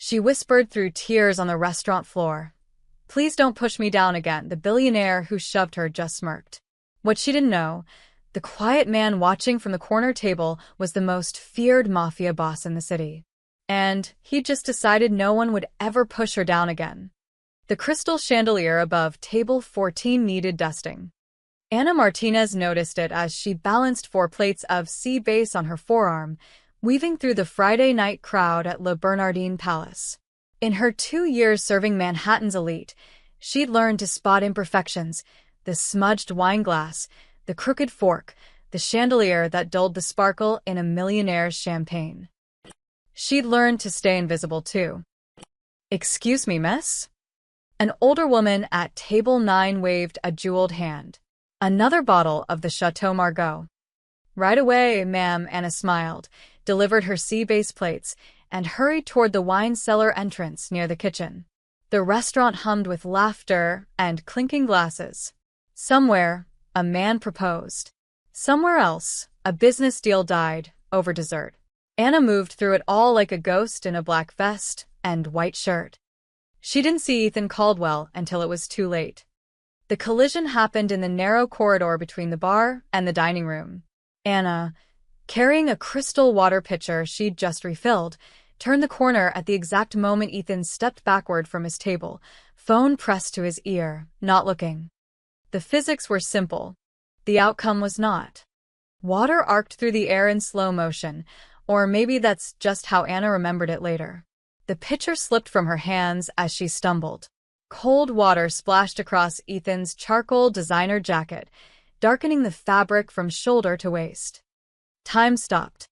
She whispered through tears on the restaurant floor. "Please don't push me down again." The billionaire who shoved her just smirked. What she didn't know, the quiet man watching from the corner table was the most feared mafia boss in the city. And he'd just decided no one would ever push her down again. The crystal chandelier above table 14 needed dusting. Ana Martinez noticed it as she balanced 4 plates of sea bass on her forearm, weaving through the Friday night crowd at Le Bernardin Palace. In her 2 years serving Manhattan's elite, she'd learned to spot imperfections: the smudged wine glass, the crooked fork, the chandelier that dulled the sparkle in a millionaire's champagne. She'd learned to stay invisible too. "Excuse me, miss?" An older woman at table 9 waved a jeweled hand. "Another bottle of the Chateau Margaux." "Right away, ma'am." Anna smiled, delivered her sea base plates, and hurried toward the wine cellar entrance near the kitchen. The restaurant hummed with laughter and clinking glasses. Somewhere, a man proposed. Somewhere else, a business deal died over dessert. Anna moved through it all like a ghost in a black vest and white shirt. She didn't see Ethan Caldwell until it was too late. The collision happened in the narrow corridor between the bar and the dining room. Anna, carrying a crystal water pitcher she'd just refilled, turned the corner at the exact moment Ethan stepped backward from his table, phone pressed to his ear, not looking. The physics were simple. The outcome was not. Water arced through the air in slow motion, or maybe that's just how Anna remembered it later. The pitcher slipped from her hands as she stumbled. Cold water splashed across Ethan's charcoal designer jacket, darkening the fabric from shoulder to waist. Time stopped.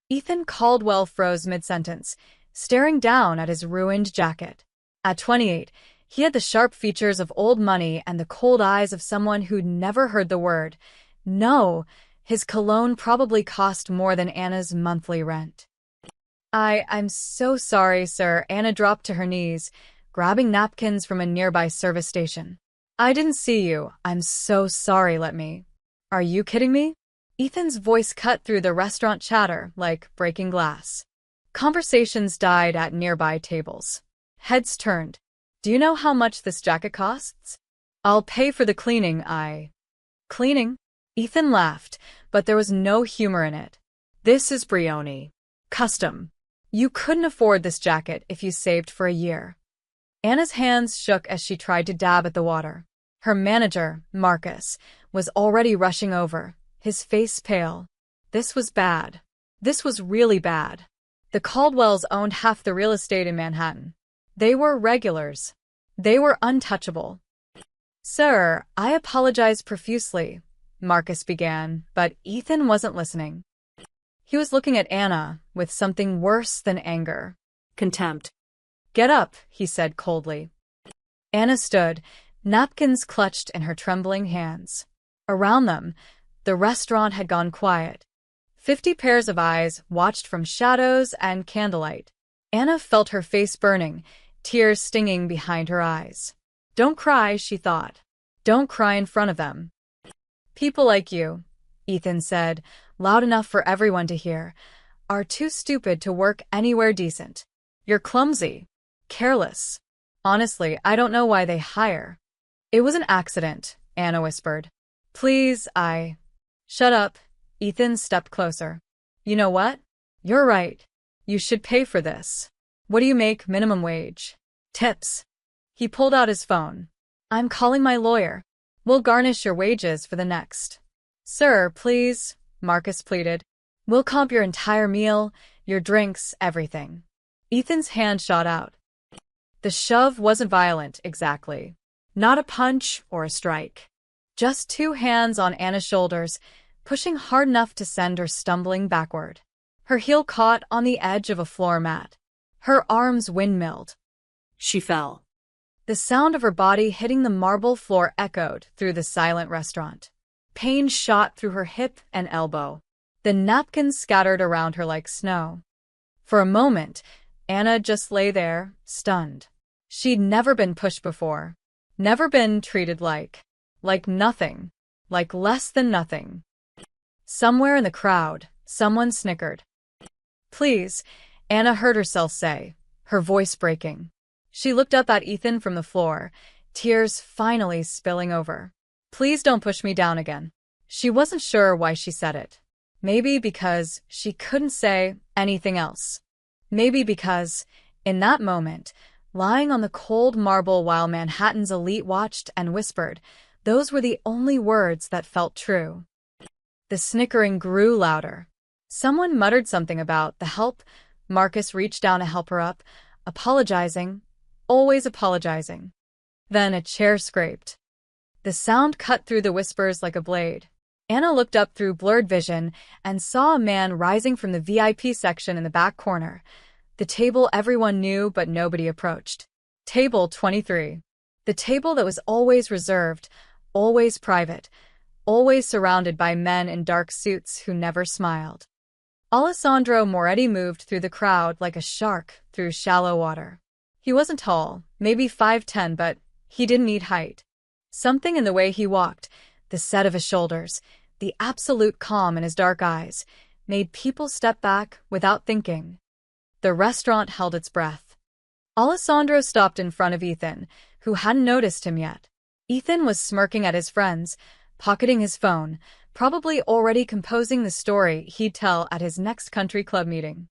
Ethan Caldwell froze mid-sentence, staring down at his ruined jacket. At 28, he had the sharp features of old money and the cold eyes of someone who'd never heard the word no. His cologne probably cost more than Anna's monthly rent. I'm so sorry, sir." Anna dropped to her knees, grabbing napkins from a nearby service station. "I didn't see you. I'm so sorry. Let me." "Are you kidding me?" Ethan's voice cut through the restaurant chatter like breaking glass. Conversations died at nearby tables. Heads turned. "Do you know how much this jacket costs?" "I'll pay for the cleaning." "Cleaning?" Ethan laughed, but there was no humor in it. "This is Brioni. Custom. You couldn't afford this jacket if you saved for a year." Anna's hands shook as she tried to dab at the water. Her manager, Marcus, was already rushing over, his face pale. This was bad. This was really bad. The Caldwells owned half the real estate in Manhattan. They were regulars. They were untouchable. "Sir, I apologize profusely," Marcus began, but Ethan wasn't listening. He was looking at Anna with something worse than anger. Contempt. "Get up," he said coldly. Anna stood, napkins clutched in her trembling hands. Around them, the restaurant had gone quiet. 50 pairs of eyes watched from shadows and candlelight. Anna felt her face burning, tears stinging behind her eyes. "Don't cry," she thought. "Don't cry in front of them." "People like you," Ethan said, loud enough for everyone to hear, "are too stupid to work anywhere decent. You're clumsy, careless. Honestly, I don't know why they hire." "It was an accident," Anna whispered. "Please, Shut up." Ethan stepped closer. "You know what? You're right. You should pay for this. What do you make minimum wage? Tips." He pulled out his phone. "I'm calling my lawyer. We'll garnish your wages for the next." "Sir, please," Marcus pleaded. "We'll comp your entire meal, your drinks, everything." Ethan's hand shot out. The shove wasn't violent, exactly. Not a punch or a strike. Just 2 hands on Anna's shoulders, pushing hard enough to send her stumbling backward. Her heel caught on the edge of a floor mat. Her arms windmilled. She fell. The sound of her body hitting the marble floor echoed through the silent restaurant. Pain shot through her hip and elbow. The napkins scattered around her like snow. For a moment, Anna just lay there, stunned. She'd never been pushed before. Never been treated like nothing. Like less than nothing. Somewhere in the crowd, someone snickered. "Please," Anna heard herself say, her voice breaking. She looked up at Ethan from the floor, tears finally spilling over. "Please don't push me down again." She wasn't sure why she said it. Maybe because she couldn't say anything else. Maybe because, in that moment, lying on the cold marble while Manhattan's elite watched and whispered, those were the only words that felt true. The snickering grew louder. Someone muttered something about the help. Marcus reached down to help her up, apologizing, always apologizing. Then a chair scraped. The sound cut through the whispers like a blade. Anna looked up through blurred vision and saw a man rising from the VIP section in the back corner, the table everyone knew but nobody approached. Table 23. The table that was always reserved, always private, always surrounded by men in dark suits who never smiled. Alessandro Moretti moved through the crowd like a shark through shallow water. He wasn't tall, maybe 5'10", but he didn't need height. Something in the way he walked, the set of his shoulders, the absolute calm in his dark eyes, made people step back without thinking. The restaurant held its breath. Alessandro stopped in front of Ethan, who hadn't noticed him yet. Ethan was smirking at his friends, pocketing his phone, probably already composing the story he'd tell at his next country club meeting.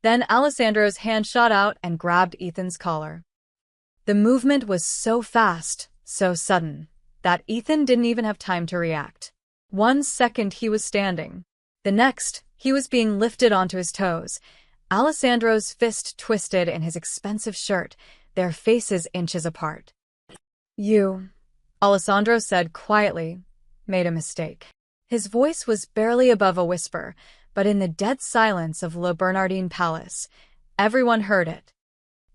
Then Alessandro's hand shot out and grabbed Ethan's collar. The movement was so fast, so sudden, that Ethan didn't even have time to react. 1 second he was standing. The next, he was being lifted onto his toes. Alessandro's fist twisted in his expensive shirt, their faces inches apart. "You," Alessandro said quietly, "made a mistake." His voice was barely above a whisper, but in the dead silence of Le Bernardin Palace, everyone heard it.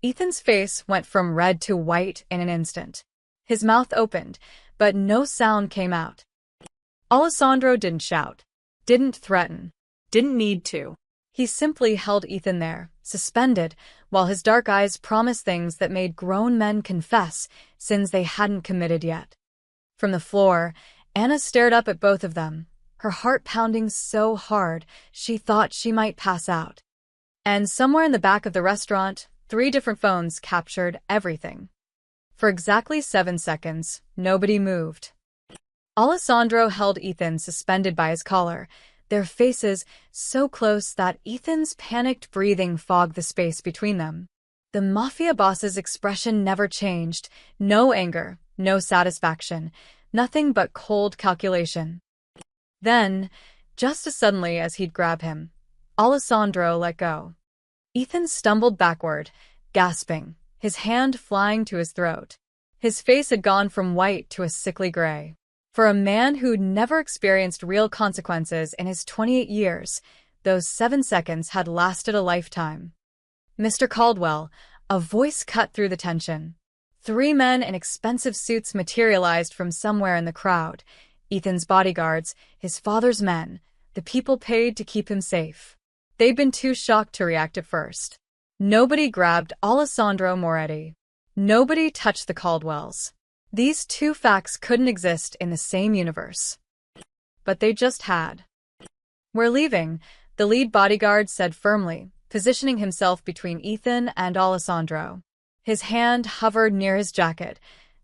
Ethan's face went from red to white in an instant. His mouth opened, but no sound came out. Alessandro didn't shout, didn't threaten, didn't need to. He simply held Ethan there, suspended, while his dark eyes promised things that made grown men confess sins they hadn't committed yet. From the floor, Anna stared up at both of them, her heart pounding so hard she thought she might pass out. And somewhere in the back of the restaurant, 3 different phones captured everything. For exactly 7 seconds, nobody moved. Alessandro held Ethan suspended by his collar, their faces so close that Ethan's panicked breathing fogged the space between them. The mafia boss's expression never changed, no anger, no satisfaction, nothing but cold calculation. Then, just as suddenly as he'd grab him, Alessandro let go. Ethan stumbled backward, gasping, his hand flying to his throat. His face had gone from white to a sickly gray. For a man who'd never experienced real consequences in his 28 years, those 7 seconds had lasted a lifetime. "Mr. Caldwell," a voice cut through the tension. 3 men in expensive suits materialized from somewhere in the crowd. Ethan's bodyguards, his father's men, the people paid to keep him safe. They'd been too shocked to react at first. Nobody grabbed Alessandro Moretti. Nobody touched the Caldwells. These 2 facts couldn't exist in the same universe. But they just had. "We're leaving," the lead bodyguard said firmly, positioning himself between Ethan and Alessandro. His hand hovered near his jacket,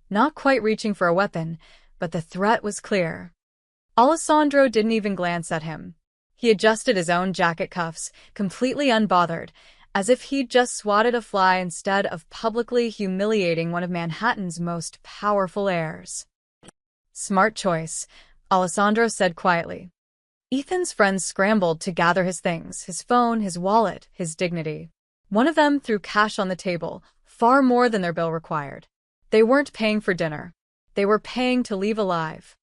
not quite reaching for a weapon, but the threat was clear. Alessandro didn't even glance at him. He adjusted his own jacket cuffs, completely unbothered, as if he'd just swatted a fly instead of publicly humiliating one of Manhattan's most powerful heirs. "Smart choice," Alessandro said quietly. Ethan's friends scrambled to gather his things, his phone, his wallet, his dignity. One of them threw cash on the table, far more than their bill required. They weren't paying for dinner. They were paying to leave alive.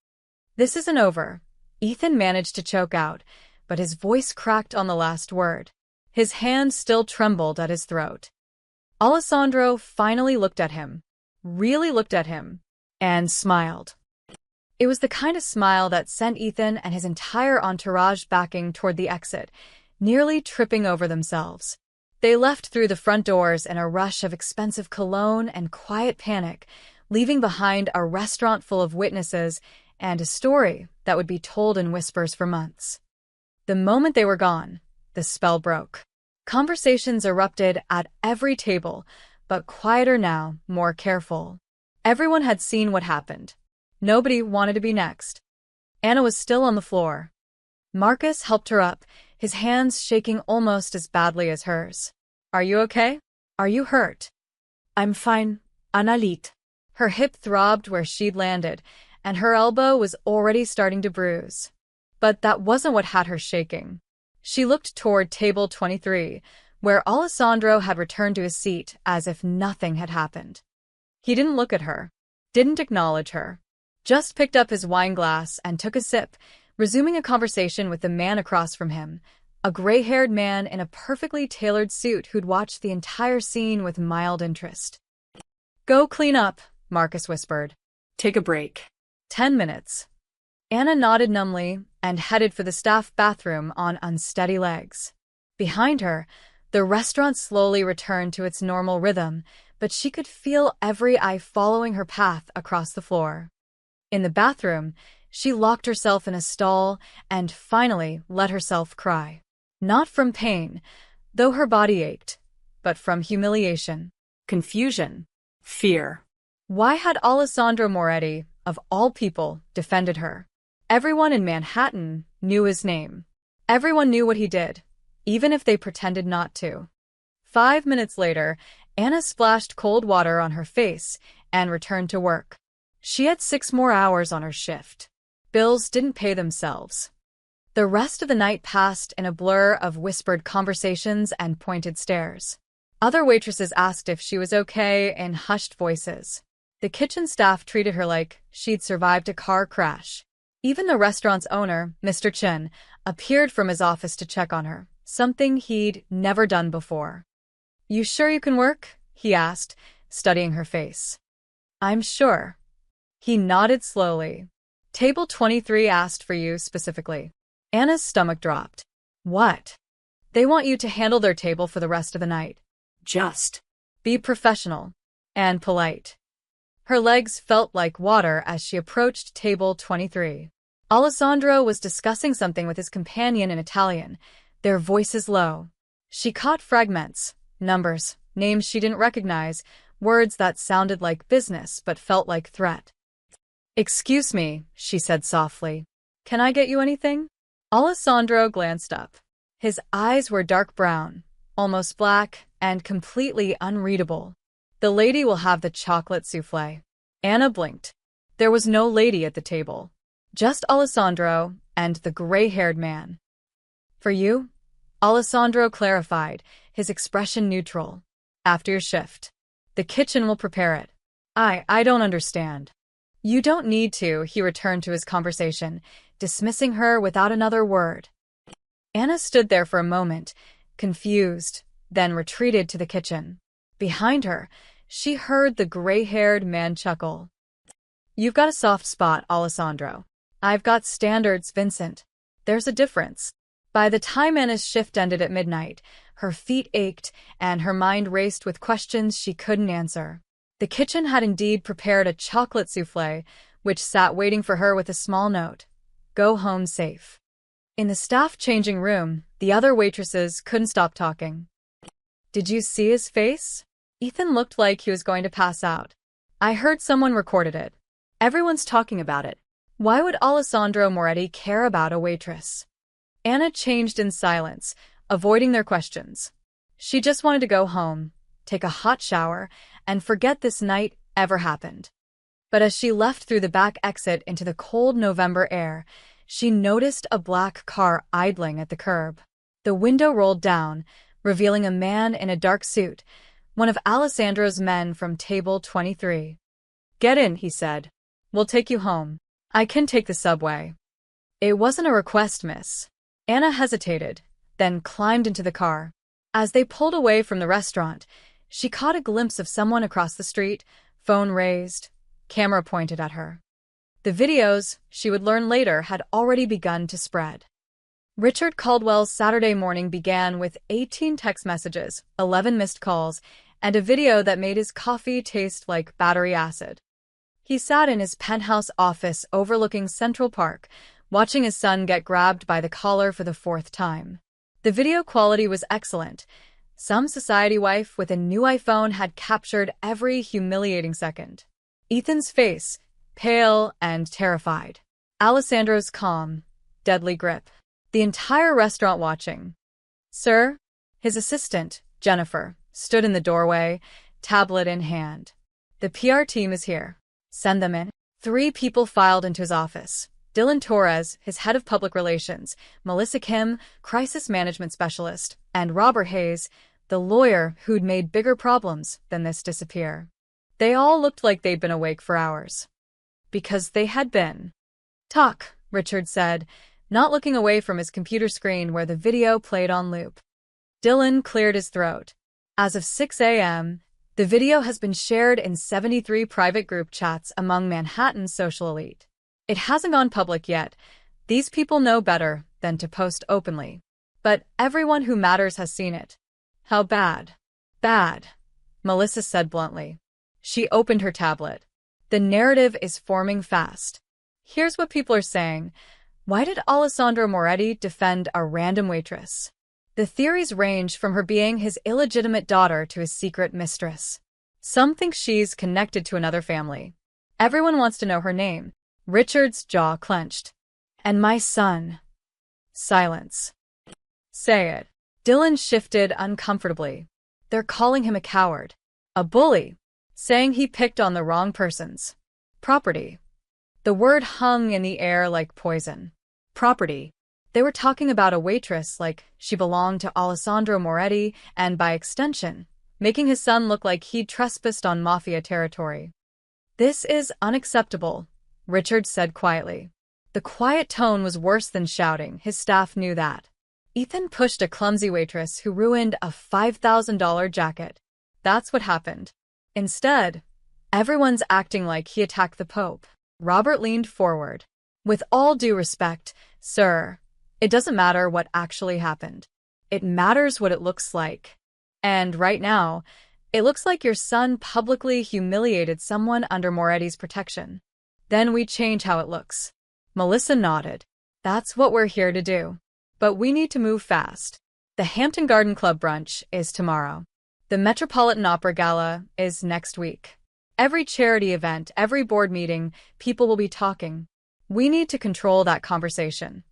"This isn't over," Ethan managed to choke out, but his voice cracked on the last word. His hand still trembled at his throat. Alessandro finally looked at him, really looked at him, and smiled. It was the kind of smile that sent Ethan and his entire entourage backing toward the exit, nearly tripping over themselves. They left through the front doors in a rush of expensive cologne and quiet panic, leaving behind a restaurant full of witnesses and a story that would be told in whispers for months. The moment they were gone, the spell broke. Conversations erupted at every table, but quieter now, more careful. Everyone had seen what happened. Nobody wanted to be next. Anna was still on the floor. Marcus helped her up, his hands shaking almost as badly as hers. Are you okay? Are you hurt? I'm fine, Annalit. Her hip throbbed where she'd landed, and her elbow was already starting to bruise. But that wasn't what had her shaking. She looked toward table 23, where Alessandro had returned to his seat as if nothing had happened. He didn't look at her, didn't acknowledge her, just picked up his wine glass and took a sip, resuming a conversation with the man across from him, a gray-haired man in a perfectly tailored suit who'd watched the entire scene with mild interest. Go clean up, Marcus whispered. Take a break. 10 minutes. Anna nodded numbly and headed for the staff bathroom on unsteady legs. Behind her, the restaurant slowly returned to its normal rhythm, but she could feel every eye following her path across the floor. In the bathroom, she locked herself in a stall and finally let herself cry. Not from pain, though her body ached, but from humiliation, Confusion. Fear. Why had Alessandro Moretti, of all people, defended her? Everyone in Manhattan knew his name. Everyone knew what he did, even if they pretended not to. 5 minutes later, Anna splashed cold water on her face and returned to work. She had 6 more hours on her shift. Bills didn't pay themselves. The rest of the night passed in a blur of whispered conversations and pointed stares. Other waitresses asked if she was okay in hushed voices. The kitchen staff treated her like she'd survived a car crash. Even the restaurant's owner, Mr. Chen, appeared from his office to check on her, something he'd never done before. You sure you can work? He asked, studying her face. I'm sure. He nodded slowly. Table 23 asked for you specifically. Anna's stomach dropped. What? They want you to handle their table for the rest of the night. Just. Be professional. And polite. Her legs felt like water as she approached table 23. Alessandro was discussing something with his companion in Italian, their voices low. She caught fragments, numbers, names she didn't recognize, words that sounded like business but felt like threat. Excuse me, she said softly. Can I get you anything? Alessandro glanced up. His eyes were dark brown, almost black, and completely unreadable. The lady will have the chocolate soufflé. Anna blinked. There was no lady at the table. Just Alessandro and the gray-haired man. For you? Alessandro clarified, his expression neutral. After your shift. The kitchen will prepare it. I don't understand. You don't need to, he returned to his conversation, dismissing her without another word. Anna stood there for a moment, confused, then retreated to the kitchen. Behind her, she heard the gray-haired man chuckle. You've got a soft spot, Alessandro. I've got standards, Vincent. There's a difference. By the time Anna's shift ended at midnight, her feet ached and her mind raced with questions she couldn't answer. The kitchen had indeed prepared a chocolate soufflé, which sat waiting for her with a small note. Go home safe. In the staff changing room, the other waitresses couldn't stop talking. Did you see his face? Ethan looked like he was going to pass out. I heard someone recorded it. Everyone's talking about it. Why would Alessandro Moretti care about a waitress? Anna changed in silence, avoiding their questions. She just wanted to go home, take a hot shower, and forget this night ever happened. But as she left through the back exit into the cold November air, she noticed a black car idling at the curb. The window rolled down, revealing a man in a dark suit, one of Alessandro's men from table 23. Get in, he said. We'll take you home. I can take the subway. It wasn't a request, miss. Anna hesitated, then climbed into the car. As they pulled away from the restaurant, she caught a glimpse of someone across the street, phone raised, camera pointed at her. The videos, she would learn later, had already begun to spread. Richard Caldwell's Saturday morning began with 18 text messages, 11 missed calls, and a video that made his coffee taste like battery acid. He sat in his penthouse office overlooking Central Park, watching his son get grabbed by the collar for the 4th time. The video quality was excellent. Some society wife with a new iPhone had captured every humiliating second. Ethan's face, pale and terrified. Alessandro's calm, deadly grip. The entire restaurant watching. Sir? His assistant, Jennifer, stood in the doorway, tablet in hand. The PR team is here. Send them in. 3 people filed into his office. Dylan Torres, his head of public relations, Melissa Kim, crisis management specialist, and Robert Hayes, the lawyer who'd made bigger problems than this disappear. They all looked like they'd been awake for hours. Because they had been. Talk, Richard said, not looking away from his computer screen where the video played on loop. Dylan cleared his throat. As of 6 a.m., the video has been shared in 73 private group chats among Manhattan's social elite. It hasn't gone public yet. These people know better than to post openly. But everyone who matters has seen it. How bad? Bad, Melissa said bluntly. She opened her tablet. The narrative is forming fast. Here's what people are saying. Why did Alessandro Moretti defend a random waitress? The theories range from her being his illegitimate daughter to his secret mistress. Some think she's connected to another family. Everyone wants to know her name. Richard's jaw clenched. And my son. Silence. Say it. Dylan shifted uncomfortably. They're calling him a coward. A bully. Saying he picked on the wrong person's property. The word hung in the air like poison. Property. They were talking about a waitress like she belonged to Alessandro Moretti and, by extension, making his son look like he'd trespassed on Mafia territory. This is unacceptable, Richard said quietly. The quiet tone was worse than shouting. His staff knew that. Ethan pushed a clumsy waitress who ruined a $5,000 jacket. That's what happened. Instead, everyone's acting like he attacked the Pope. Robert leaned forward. With all due respect, sir, it doesn't matter what actually happened. It matters what it looks like. And right now, it looks like your son publicly humiliated someone under Moretti's protection. Then we change how it looks. Melissa nodded. That's what we're here to do. But we need to move fast. The Hampton Garden Club brunch is tomorrow. The Metropolitan Opera Gala is next week. Every charity event, every board meeting, people will be talking. We need to control that conversation.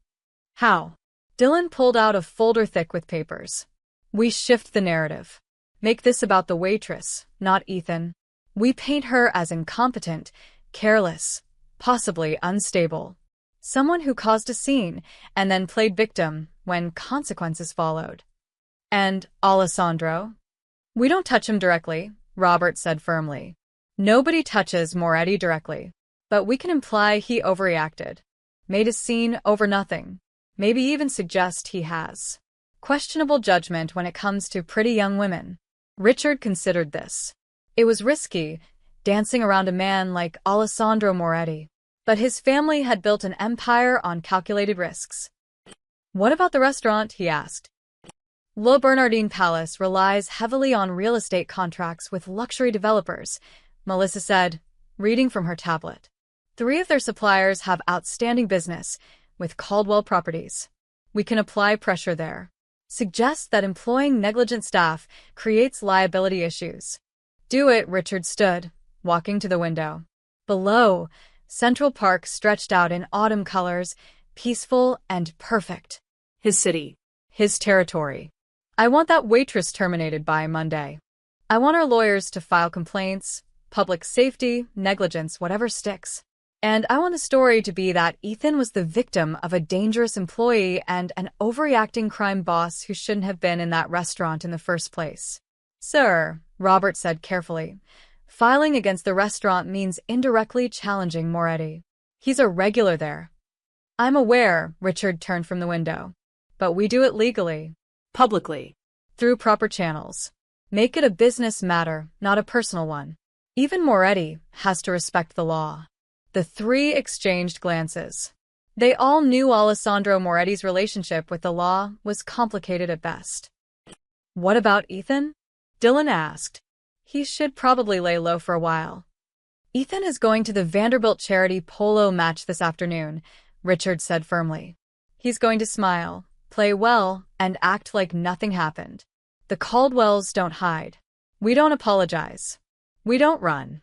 How? Dylan pulled out a folder thick with papers. We shift the narrative. Make this about the waitress, not Ethan. We paint her as incompetent, careless, possibly unstable. Someone who caused a scene and then played victim when consequences followed. And Alessandro? We don't touch him directly, Robert said firmly. Nobody touches Moretti directly. But we can imply he overreacted. Made a scene over nothing. Maybe even suggest he has questionable judgment when it comes to pretty young women. Richard considered this. It was risky, dancing around a man like Alessandro Moretti. But his family had built an empire on calculated risks. What about the restaurant? He asked. Le Bernardin Palace relies heavily on real estate contracts with luxury developers, Melissa said, reading from her tablet. 3 of their suppliers have outstanding business with Caldwell Properties. We can apply pressure there. Suggest that employing negligent staff creates liability issues. Do it, Richard stood, walking to the window. Below, Central Park stretched out in autumn colors, peaceful and perfect. His city. His territory. I want that waitress terminated by Monday. I want our lawyers to file complaints, public safety, negligence, whatever sticks. And I want the story to be that Ethan was the victim of a dangerous employee and an overreacting crime boss who shouldn't have been in that restaurant in the first place. Sir, Robert said carefully, filing against the restaurant means indirectly challenging Moretti. He's a regular there. I'm aware, Richard turned from the window. But we do it legally. Publicly. Through proper channels. Make it a business matter, not a personal one. Even Moretti has to respect the law. The 3 exchanged glances. They all knew Alessandro Moretti's relationship with the law was complicated at best. What about Ethan? Dylan asked. He should probably lay low for a while. Ethan is going to the Vanderbilt charity polo match this afternoon, Richard said firmly. He's going to smile, Play well and act like nothing happened. The Caldwells don't hide. We don't apologize. We don't run.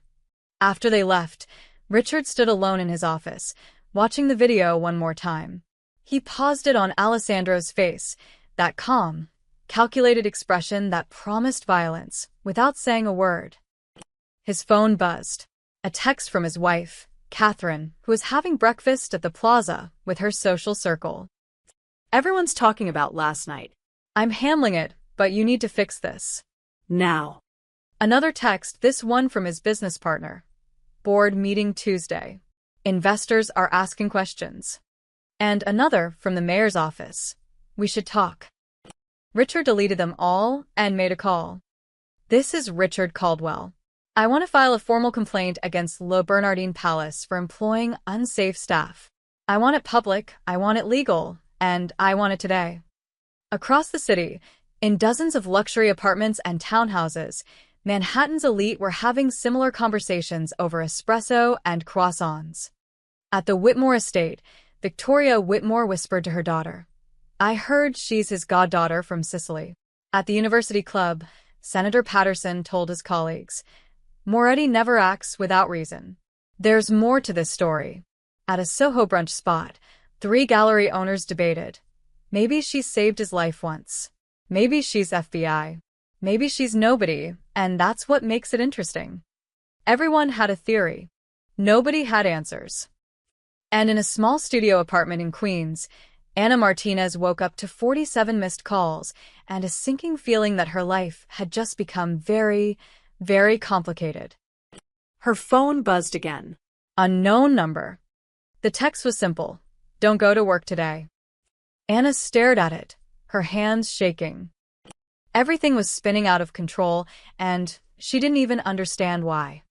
After they left, Richard stood alone in his office, watching the video one more time. He paused it on Alessandro's face, that calm, calculated expression that promised violence, without saying a word. His phone buzzed. A text from his wife, Catherine, who was having breakfast at the plaza with her social circle. Everyone's talking about last night. I'm handling it, but you need to fix this. Now. Another text, this one from his business partner. Board meeting Tuesday. Investors are asking questions. And another from the mayor's office. We should talk. Richard deleted them all and made a call. This is Richard Caldwell. I want to file a formal complaint against Le Bernardin Palace for employing unsafe staff. I want it public, I want it legal, and I want it today. Across the city, in dozens of luxury apartments and townhouses, Manhattan's elite were having similar conversations over espresso and croissants. At the Whitmore estate, Victoria Whitmore whispered to her daughter, I heard she's his goddaughter from Sicily. At the university club, Senator Patterson told his colleagues, Moretti never acts without reason. There's more to this story. At a Soho brunch spot, 3 gallery owners debated. Maybe she saved his life once. Maybe she's FBI. Maybe she's nobody, and that's what makes it interesting. Everyone had a theory. Nobody had answers. And in a small studio apartment in Queens, Anna Martinez woke up to 47 missed calls and a sinking feeling that her life had just become very, very complicated. Her phone buzzed again. Unknown number. The text was simple. Don't go to work today. Anna stared at it, her hands shaking. Everything was spinning out of control, and she didn't even understand why.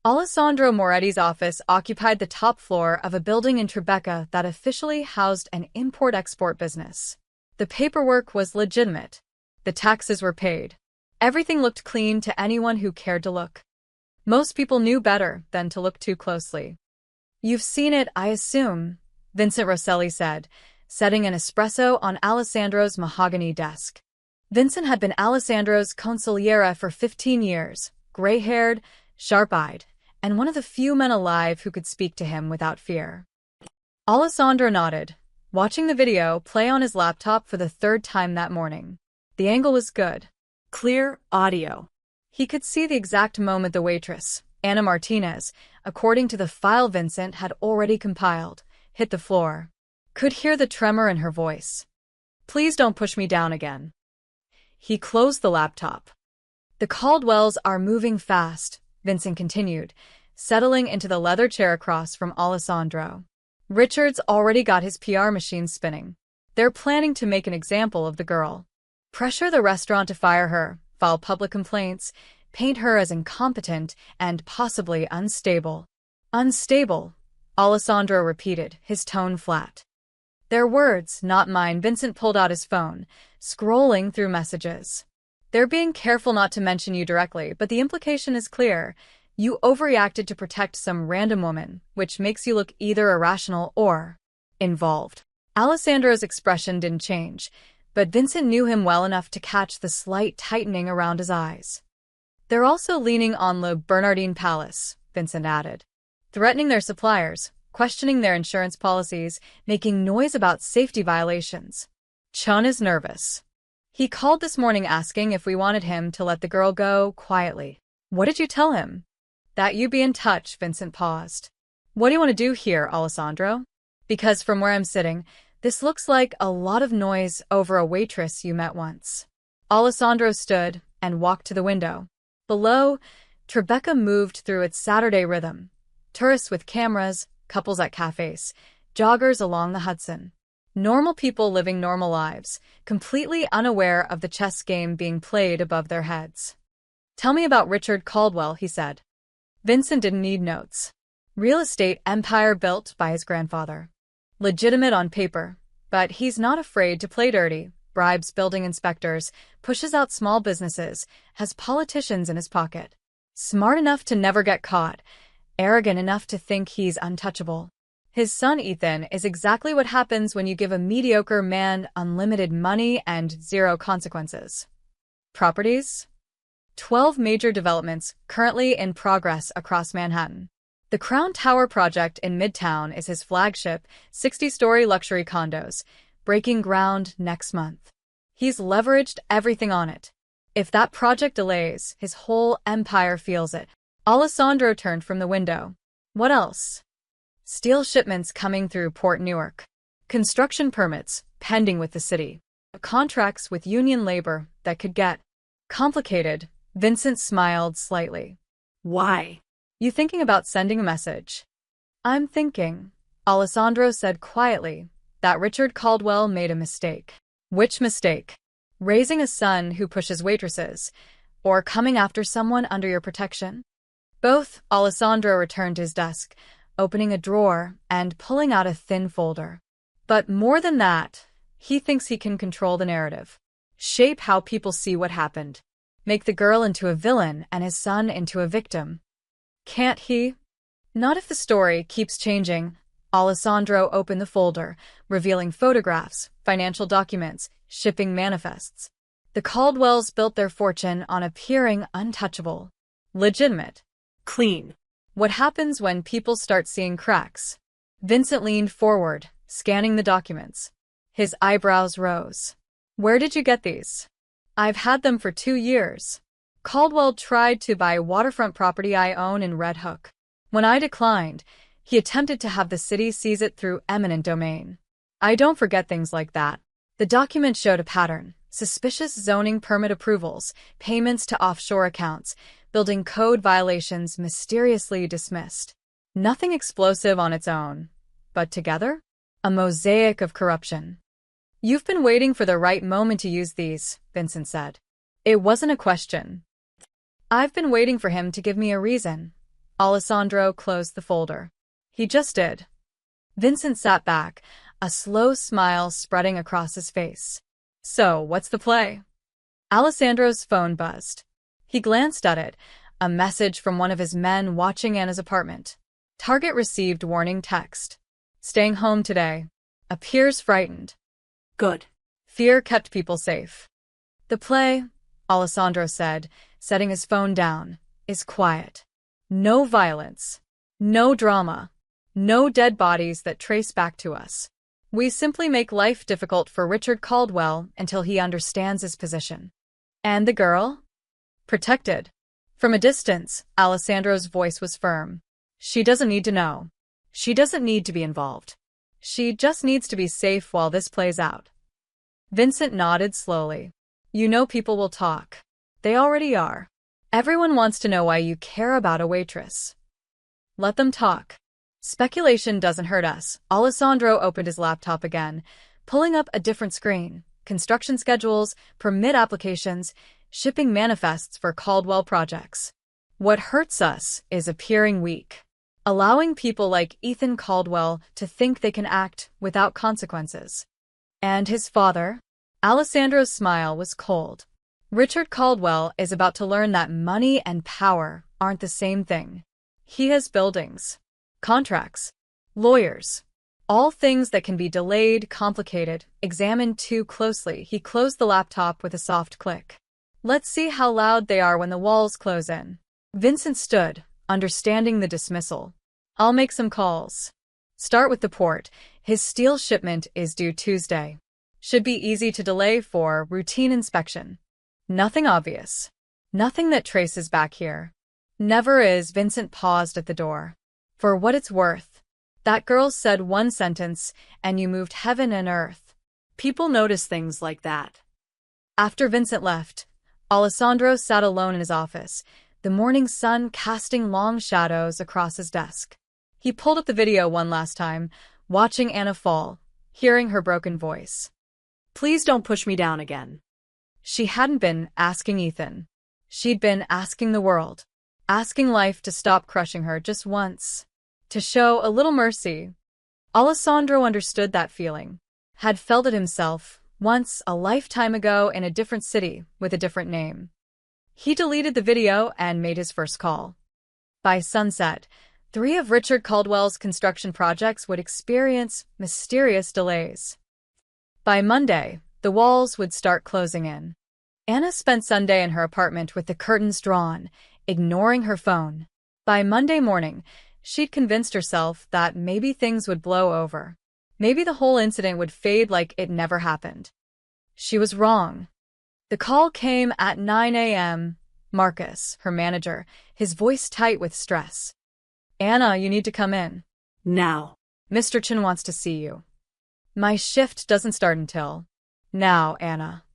Alessandro Moretti's office occupied the top floor of a building in Tribeca that officially housed an import-export business. The paperwork was legitimate. The taxes were paid. Everything looked clean to anyone who cared to look. Most people knew better than to look too closely. You've seen it, I assume, Vincent Rosselli said, setting an espresso on Alessandro's mahogany desk. Vincent had been Alessandro's consigliere for 15 years, gray-haired, sharp-eyed, and one of the few men alive who could speak to him without fear. Alessandro nodded, watching the video play on his laptop for the 3rd time that morning. The angle was good. Clear audio. He could see the exact moment the waitress, Anna Martinez, according to the file Vincent had already compiled, hit the floor. Could hear the tremor in her voice. Please don't push me down again. He closed the laptop. The Caldwells are moving fast, Vincent continued, settling into the leather chair across from Alessandro. Richard's already got his PR machine spinning. They're planning to make an example of the girl. Pressure the restaurant to fire her, file public complaints, paint her as incompetent and possibly unstable. Unstable, Alessandro repeated, his tone flat. Their words, not mine. Vincent pulled out his phone, scrolling through messages. They're being careful not to mention you directly, but the implication is clear. You overreacted to protect some random woman, which makes you look either irrational or involved. Alessandro's expression didn't change, but Vincent knew him well enough to catch the slight tightening around his eyes. They're also leaning on Le Bernardin Palace, Vincent added. Threatening their suppliers, questioning their insurance policies, making noise about safety violations. Chun is nervous. He called this morning asking if we wanted him to let the girl go quietly. What did you tell him? That you'd be in touch, Vincent paused. What do you want to do here, Alessandro? Because from where I'm sitting, this looks like a lot of noise over a waitress you met once. Alessandro stood and walked to the window. Below, Tribeca moved through its Saturday rhythm. Tourists with cameras, couples at cafes, joggers along the Hudson. Normal people living normal lives, completely unaware of the chess game being played above their heads. Tell me about Richard Caldwell, he said. Vincent didn't need notes. Real estate empire built by his grandfather. Legitimate on paper, but he's not afraid to play dirty, bribes building inspectors, pushes out small businesses, has politicians in his pocket. Smart enough to never get caught, arrogant enough to think he's untouchable. His son Ethan is exactly what happens when you give a mediocre man unlimited money and zero consequences. Properties? 12 major developments currently in progress across Manhattan. The Crown Tower project in Midtown is his flagship, 60-story luxury condos, breaking ground next month. He's leveraged everything on it. If that project delays, his whole empire feels it. Alessandro turned from the window. What else? Steel shipments coming through Port Newark. Construction permits pending with the city. Contracts with union labor that could get complicated. Vincent smiled slightly. Why? You thinking about sending a message? I'm thinking, Alessandro said quietly, that Richard Caldwell made a mistake. Which mistake? Raising a son who pushes waitresses, or coming after someone under your protection? Both. Alessandro returned to his desk, opening a drawer and pulling out a thin folder. But more than that, he thinks he can control the narrative. Shape how people see what happened. Make the girl into a villain and his son into a victim. Can't he? Not if the story keeps changing. Alessandro opened the folder, revealing photographs, financial documents, shipping manifests. The Caldwells built their fortune on appearing untouchable. Legitimate. Clean. What happens when people start seeing cracks? Vincent leaned forward, scanning the documents. His eyebrows rose. Where did you get these? I've had them for 2 years. Caldwell tried to buy waterfront property I own in Red Hook. When I declined, he attempted to have the city seize it through eminent domain. I don't forget things like that. The document showed a pattern: suspicious zoning permit approvals, payments to offshore accounts, building code violations mysteriously dismissed. Nothing explosive on its own, but together? A mosaic of corruption. You've been waiting for the right moment to use these, Vincent said. It wasn't a question. I've been waiting for him to give me a reason. Alessandro closed the folder. He just did. Vincent sat back, a slow smile spreading across his face. So, what's the play? Alessandro's phone buzzed. He glanced at it, a message from one of his men watching Anna's apartment. Target received warning text. Staying home today. Appears frightened. Good. Fear kept people safe. The play, Alessandro said, setting his phone down, is quiet. No violence. No drama. No dead bodies that trace back to us. We simply make life difficult for Richard Caldwell until he understands his position. And the girl? Protected. From a distance, Alessandro's voice was firm. She doesn't need to know. She doesn't need to be involved. She just needs to be safe while this plays out. Vincent nodded slowly. You know people will talk. They already are. Everyone wants to know why you care about a waitress. Let them talk. Speculation doesn't hurt us. Alessandro opened his laptop again, pulling up a different screen. Construction schedules, permit applications, shipping manifests for Caldwell projects. What hurts us is appearing weak. Allowing people like Ethan Caldwell to think they can act without consequences. And his father? Alessandro's smile was cold. Richard Caldwell is about to learn that money and power aren't the same thing. He has buildings, contracts, lawyers, all things that can be delayed, complicated, examined too closely. He closed the laptop with a soft click. Let's see how loud they are when the walls close in. Vincent stood, understanding the dismissal. I'll make some calls. Start with the port. His steel shipment is due Tuesday. Should be easy to delay for routine inspection. Nothing obvious. Nothing that traces back here. Never is. Vincent paused at the door. For what it's worth. That girl said one sentence, and you moved heaven and earth. People notice things like that. After Vincent left, Alessandro sat alone in his office, the morning sun casting long shadows across his desk. He pulled up the video one last time, watching Anna fall, hearing her broken voice. Please don't push me down again. She hadn't been asking Ethan. She'd been asking the world. Asking life to stop crushing her just once. To show a little mercy. Alessandro understood that feeling. Had felt it himself, once a lifetime ago in a different city with a different name. He deleted the video and made his first call. By sunset, 3 of Richard Caldwell's construction projects would experience mysterious delays. By Monday, the walls would start closing in. Anna spent Sunday in her apartment with the curtains drawn, ignoring her phone. By Monday morning, she'd convinced herself that maybe things would blow over. Maybe the whole incident would fade like it never happened. She was wrong. The call came at 9 a.m. Marcus, her manager, his voice tight with stress. "Anna, you need to come in. Now. Mr. Chen wants to see you." "My shift doesn't start until." "Now, Anna."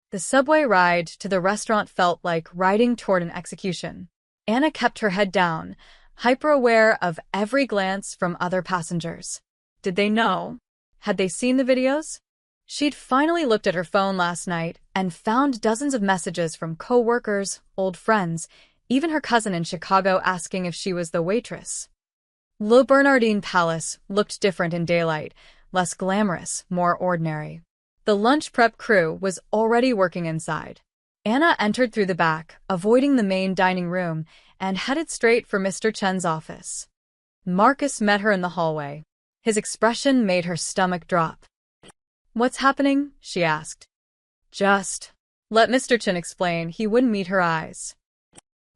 The subway ride to the restaurant felt like riding toward an execution. Anna kept her head down, hyper-aware of every glance from other passengers. Did they know? Had they seen the videos? She'd finally looked at her phone last night and found dozens of messages from co-workers, old friends, even her cousin in Chicago asking if she was the waitress. Le Bernardin Palace looked different in daylight, less glamorous, more ordinary. The lunch prep crew was already working inside. Anna entered through the back, avoiding the main dining room, and headed straight for Mr. Chen's office. Marcus met her in the hallway. His expression made her stomach drop. "What's happening?" she asked. "Just let Mr. Chen explain." He wouldn't meet her eyes.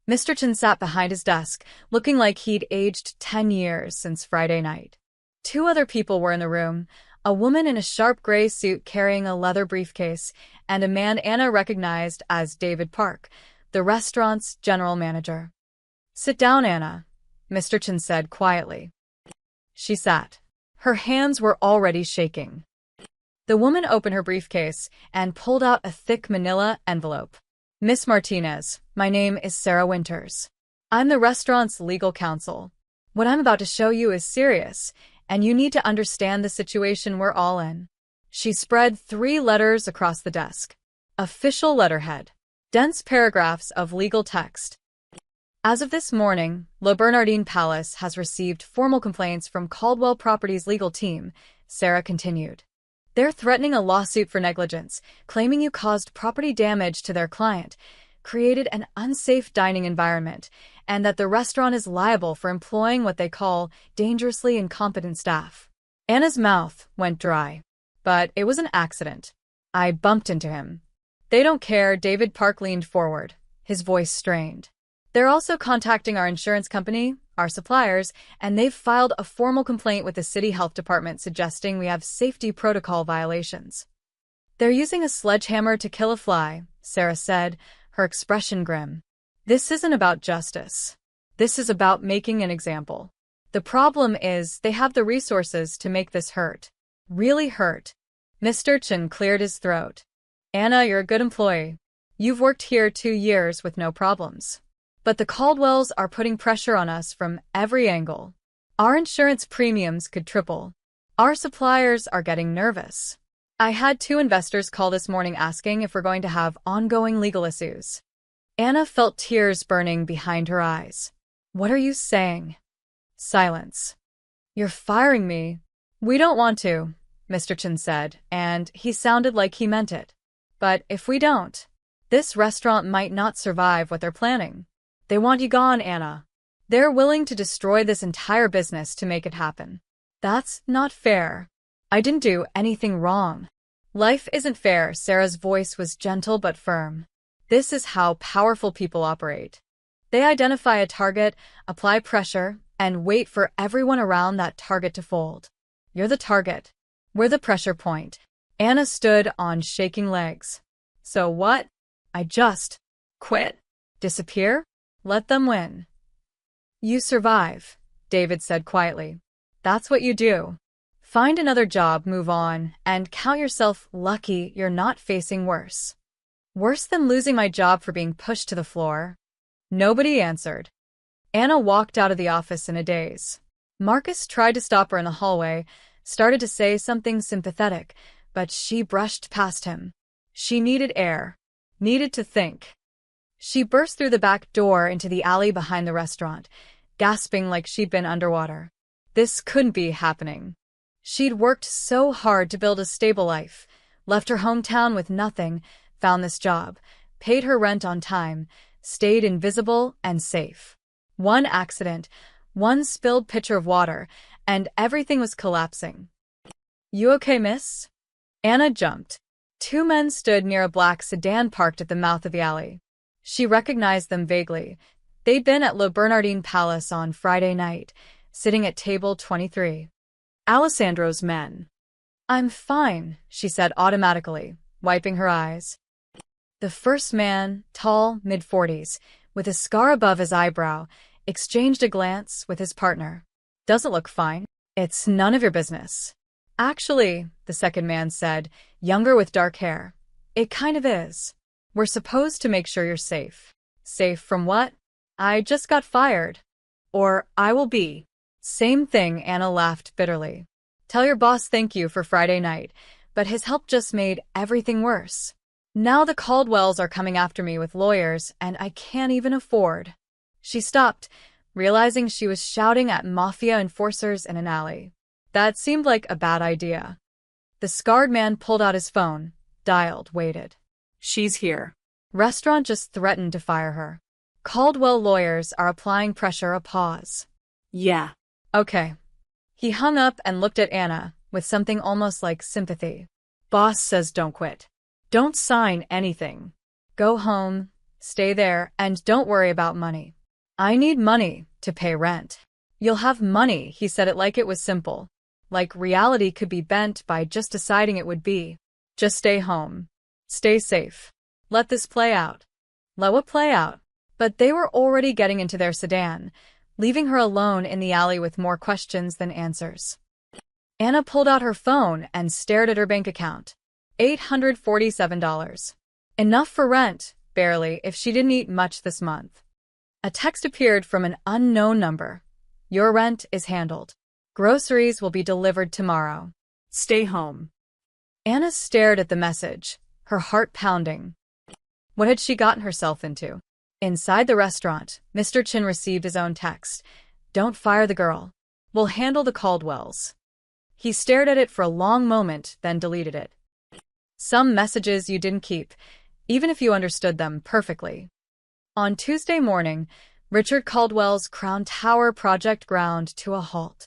Mr. Chen sat behind his desk, looking like he'd aged 10 years since Friday night. 2 other people were in the room, a woman in a sharp gray suit carrying a leather briefcase, and a man Anna recognized as David Park, the restaurant's general manager. "Sit down, Anna," Mr. Chen said quietly. She sat. Her hands were already shaking. The woman opened her briefcase and pulled out a thick manila envelope. "Miss Martinez, my name is Sarah Winters. I'm the restaurant's legal counsel. What I'm about to show you is serious, and you need to understand the situation we're all in." She spread 3 letters across the desk. Official letterhead. Dense paragraphs of legal text. "As of this morning, Le Bernardin Palace has received formal complaints from Caldwell Properties' legal team," Sarah continued. "They're threatening a lawsuit for negligence, claiming you caused property damage to their client, created an unsafe dining environment, and that the restaurant is liable for employing what they call dangerously incompetent staff." Anna's mouth went dry. "But it was an accident. I bumped into him." "They don't care." David Park leaned forward, his voice strained. "They're also contacting our insurance company, our suppliers, and they've filed a formal complaint with the city health department suggesting we have safety protocol violations." "They're using a sledgehammer to kill a fly," Sarah said, her expression grim. "This isn't about justice. This is about making an example. The problem is they have the resources to make this hurt. Really hurt." Mr. Chen cleared his throat. "Anna, you're a good employee. You've worked here 2 years with no problems. But the Caldwells are putting pressure on us from every angle. Our insurance premiums could triple. Our suppliers are getting nervous. I had 2 investors call this morning asking if we're going to have ongoing legal issues." Anna felt tears burning behind her eyes. "What are you saying?" Silence. "You're firing me." "We don't want to," Mr. Chen said, and he sounded like he meant it. "But if we don't, this restaurant might not survive what they're planning. They want you gone, Anna. They're willing to destroy this entire business to make it happen. That's not fair. I didn't do anything wrong." "Life isn't fair." Sarah's voice was gentle but firm. "This is how powerful people operate. They identify a target, apply pressure, and wait for everyone around that target to fold. You're the target. We're the pressure point." Anna stood on shaking legs. "So what? I just quit? Disappear? Let them win?" "You survive," David said quietly. "That's what you do. Find another job, move on, and count yourself lucky you're not facing worse. Worse than losing my job for being pushed to the floor." Nobody answered. Anna walked out of the office in a daze. Marcus tried to stop her in the hallway, started to say something sympathetic, but she brushed past him. She needed air, needed to think. She burst through the back door into the alley behind the restaurant, gasping like she'd been underwater. This couldn't be happening. She'd worked so hard to build a stable life, left her hometown with nothing, found this job, paid her rent on time, stayed invisible and safe. One accident, One spilled pitcher of water, and everything was collapsing. "You okay, miss?" Anna jumped. Two men stood near a black sedan parked at the mouth of the alley. She recognized them vaguely. They'd been at Le Bernardin Palace on Friday night, sitting at table 23. Alessandro's men. "I'm fine," she said automatically, wiping her eyes. The first man, tall, mid-40s, with a scar above his eyebrow, exchanged a glance with his partner. "Doesn't look fine." "It's none of your business." "Actually," the second man said, younger with dark hair, "it kind of is. We're supposed to make sure you're safe." "Safe from what?" "I just got fired." Or I will be. "Same thing," Anna laughed bitterly. "Tell your boss thank you for Friday night, but his help just made everything worse. Now the Caldwells are coming after me with lawyers, and I can't even afford." She stopped, realizing she was shouting at mafia enforcers in an alley. That seemed like a bad idea. The scarred man pulled out his phone, dialed, waited. She's here. Restaurant just threatened to fire her. Caldwell lawyers are applying pressure. A pause. Yeah. Okay. He hung up and looked at Anna, with something almost like sympathy. Boss says don't quit. Don't sign anything. Go home, stay there, and don't worry about money. I need money to pay rent. You'll have money, he said it like it was simple. Like reality could be bent by just deciding it would be. Just stay home. Stay safe. Let this play out. Let what play out? But they were already getting into their sedan, leaving her alone in the alley with more questions than answers. Anna pulled out her phone and stared at her bank account. $847. Enough for rent, barely, if she didn't eat much this month. A text appeared from an unknown number. Your rent is handled. Groceries will be delivered tomorrow. Stay home. Anna stared at the message, her heart pounding. What had she gotten herself into? Inside the restaurant, Mr. Chin received his own text. Don't fire the girl. We'll handle the Caldwells. He stared at it for a long moment, then deleted it. Some messages you didn't keep, even if you understood them perfectly. On Tuesday morning, Richard Caldwell's Crown Tower project ground to a halt.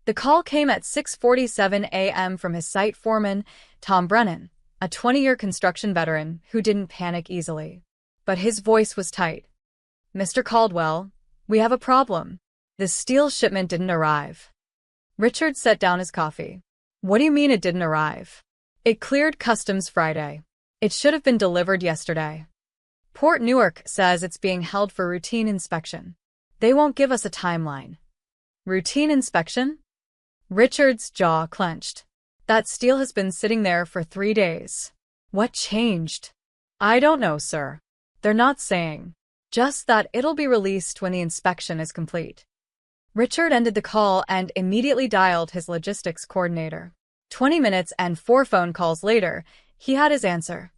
The call came at 6:47 a.m. from his site foreman, Tom Brennan, a 20-year construction veteran who didn't panic easily. But his voice was tight. "Mr. Caldwell, we have a problem. The steel shipment didn't arrive." Richard set down his coffee. "What do you mean it didn't arrive?" "It cleared customs Friday. It should have been delivered yesterday. Port Newark says it's being held for routine inspection. They won't give us a timeline." "Routine inspection?" Richard's jaw clenched. "That steel has been sitting there for 3 days. What changed?" "I don't know, sir. They're not saying. Just that it'll be released when the inspection is complete." Richard ended the call and immediately dialed his logistics coordinator. 20 minutes and 4 phone calls later, he had his answer.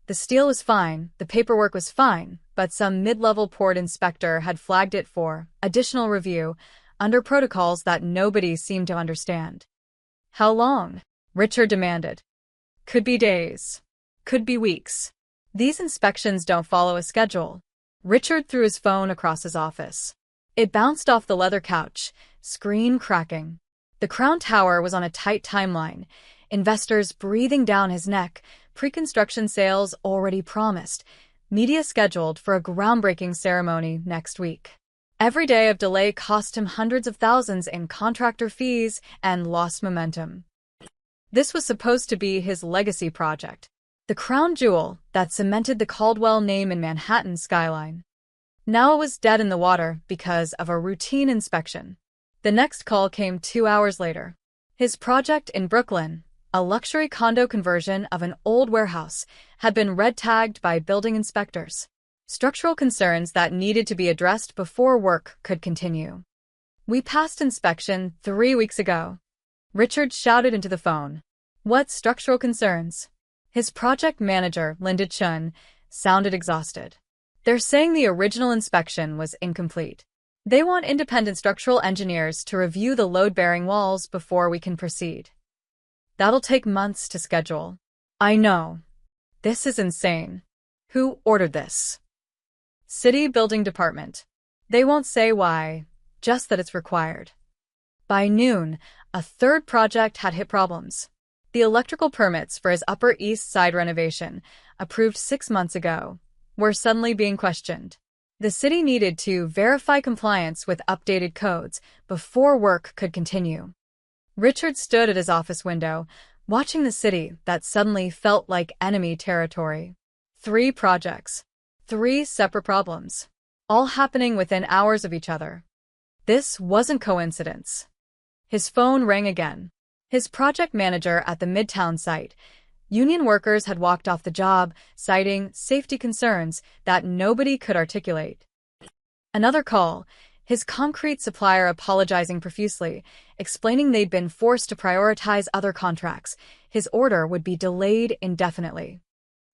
The steel was fine, the paperwork was fine, but some mid-level port inspector had flagged it for additional review under protocols that nobody seemed to understand. "How long?" Richard demanded. "Could be days. Could be weeks. These inspections don't follow a schedule." Richard threw his phone across his office. It bounced off the leather couch, screen cracking. The Crown Tower was on a tight timeline, investors breathing down his neck, pre-construction sales already promised, media scheduled for a groundbreaking ceremony next week. Every day of delay cost him hundreds of thousands in contractor fees and lost momentum. This was supposed to be his legacy project, the crown jewel that cemented the Caldwell name in Manhattan's skyline. Now it was dead in the water because of a routine inspection. The next call came 2 hours later. His project in Brooklyn, a luxury condo conversion of an old warehouse, had been red-tagged by building inspectors. Structural concerns that needed to be addressed before work could continue. "We passed inspection 3 weeks ago." Richard shouted into the phone. "What structural concerns?" His project manager, Linda Chun, sounded exhausted. "They're saying the original inspection was incomplete. They want independent structural engineers to review the load-bearing walls before we can proceed. That'll take months to schedule." "I know. This is insane. Who ordered this?" "City Building Department. They won't say why. just that it's required. By noon, a third project had hit problems. The electrical permits for his Upper East Side renovation, approved 6 months ago, were suddenly being questioned. The city needed to verify compliance with updated codes before work could continue. Richard stood at his office window, watching the city that suddenly felt like enemy territory. 3 projects. 3 separate problems. All happening within hours of each other. This wasn't coincidence. His phone rang again. His project manager at the Midtown site. Union workers had walked off the job, citing safety concerns that nobody could articulate. Another call. His concrete supplier apologizing profusely, explaining they'd been forced to prioritize other contracts. His order would be delayed indefinitely.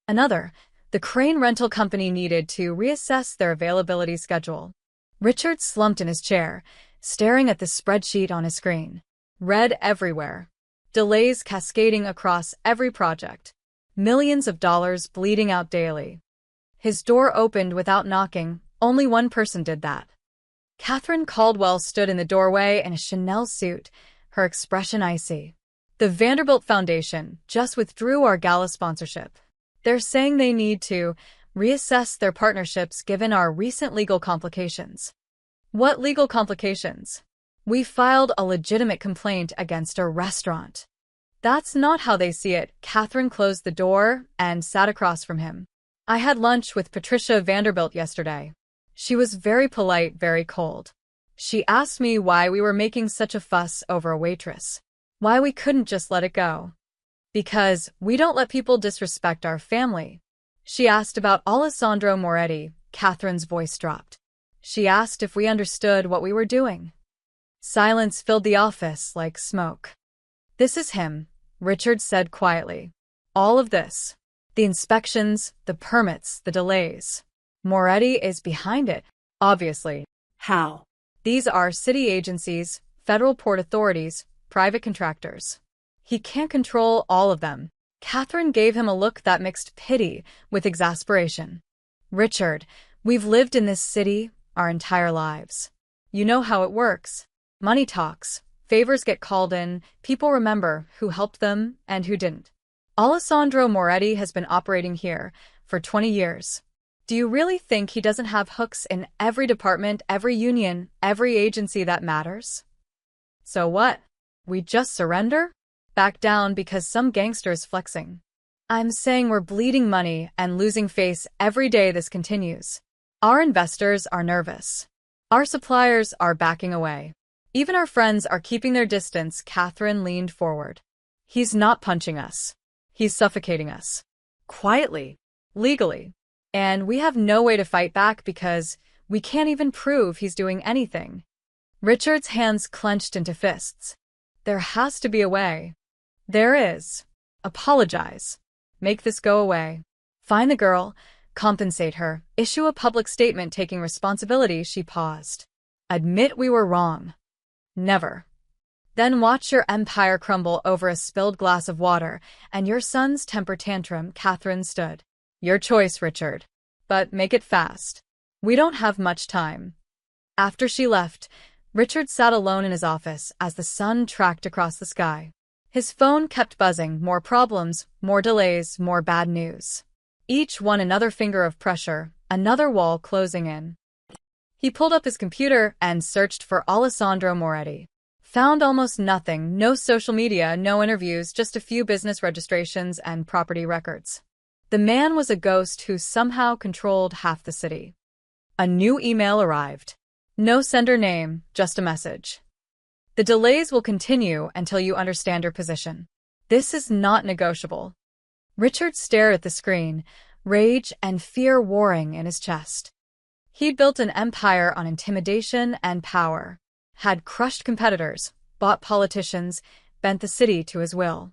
Another. The crane rental company needed to reassess their availability schedule. Richard slumped in his chair, staring at the spreadsheet on his screen. Red everywhere. Delays cascading across every project. Millions of dollars bleeding out daily. His door opened without knocking. Only one person did that. Catherine Caldwell stood in the doorway in a Chanel suit, her expression icy. The Vanderbilt Foundation just withdrew our gala sponsorship. They're saying they need to reassess their partnerships given our recent legal complications. What legal complications? We filed a legitimate complaint against a restaurant. That's not how they see it. Catherine closed the door and sat across from him. I had lunch with Patricia Vanderbilt yesterday. She was very polite, very cold. She asked me why we were making such a fuss over a waitress. Why we couldn't just let it go. Because we don't let people disrespect our family. She asked about Alessandro Moretti. Catherine's voice dropped. She asked if we understood what we were doing. Silence filled the office like smoke. This is him, Richard said quietly. All of this. The inspections, the permits, the delays. Moretti is behind it, obviously. How? These are city agencies, federal port authorities, private contractors. He can't control all of them. Catherine gave him a look that mixed pity with exasperation. Richard, we've lived in this city our entire lives. You know how it works. Money talks, favors get called in, people remember who helped them and who didn't. Alessandro Moretti has been operating here for 20 years. Do you really think he doesn't have hooks in every department, every union, every agency that matters? So what? We just surrender? Back down because some gangster's flexing. I'm saying we're bleeding money and losing face every day this continues. Our investors are nervous. Our suppliers are backing away. Even our friends are keeping their distance. Catherine leaned forward. He's not punching us. He's suffocating us. Quietly. Legally. And we have no way to fight back because we can't even prove he's doing anything. Richard's hands clenched into fists. There has to be a way. There is. Apologize. Make this go away. Find the girl, compensate her, issue a public statement taking responsibility. She paused. Admit we were wrong. Never. Then watch your empire crumble over a spilled glass of water and your son's temper tantrum. Catherine stood. Your choice, Richard. But make it fast. We don't have much time. After she left, Richard sat alone in his office as the sun tracked across the sky. His phone kept buzzing, more problems, more delays, more bad news. Each one another finger of pressure, another wall closing in. He pulled up his computer and searched for Alessandro Moretti. Found almost nothing, no social media, no interviews, just a few business registrations and property records. The man was a ghost who somehow controlled half the city. A new email arrived. No sender name, just a message. The delays will continue until you understand your position. This is not negotiable. Richard stared at the screen, rage and fear warring in his chest. He'd built an empire on intimidation and power, had crushed competitors, bought politicians, bent the city to his will.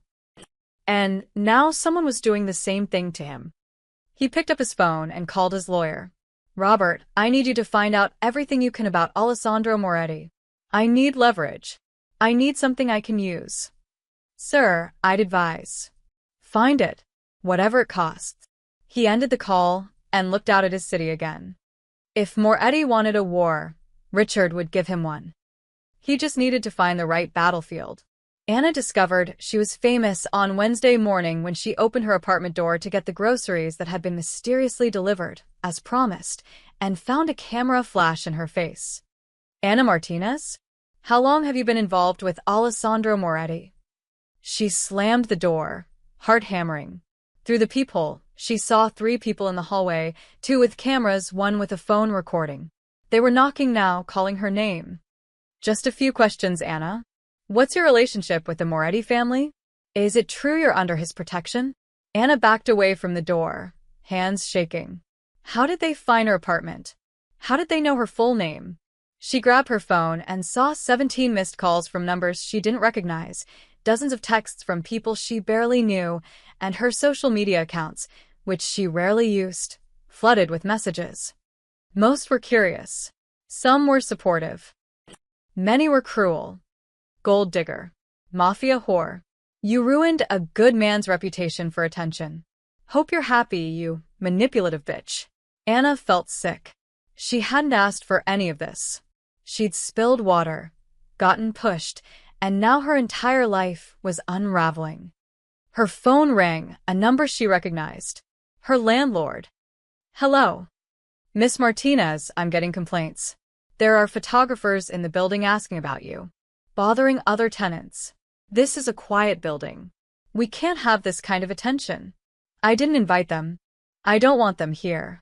And now someone was doing the same thing to him. He picked up his phone and called his lawyer. Robert, I need you to find out everything you can about Alessandro Moretti. I need leverage. I need something I can use. Sir, I'd advise. Find it, whatever it costs. He ended the call and looked out at his city again. If Moretti wanted a war, Richard would give him one. He just needed to find the right battlefield. Anna discovered she was famous on Wednesday morning when she opened her apartment door to get the groceries that had been mysteriously delivered, as promised, and found a camera flash in her face. Anna Martinez? How long have you been involved with Alessandro Moretti? She slammed the door, heart hammering. Through the peephole, she saw 3 people in the hallway, 2 with cameras, 1 with a phone recording. They were knocking now, calling her name. Just a few questions, Anna. What's your relationship with the Moretti family? Is it true you're under his protection? Anna backed away from the door, hands shaking. How did they find her apartment? How did they know her full name? She grabbed her phone and saw 17 missed calls from numbers she didn't recognize, dozens of texts from people she barely knew, and her social media accounts, which she rarely used, flooded with messages. Most were curious. Some were supportive. Many were cruel. Gold digger. Mafia whore. You ruined a good man's reputation for attention. Hope you're happy, you manipulative bitch. Anna felt sick. She hadn't asked for any of this. She'd spilled water, gotten pushed, and now her entire life was unraveling. Her phone rang, a number she recognized. Her landlord. Hello. Miss Martinez, I'm getting complaints. There are photographers in the building asking about you, bothering other tenants. This is a quiet building. We can't have this kind of attention. I didn't invite them. I don't want them here.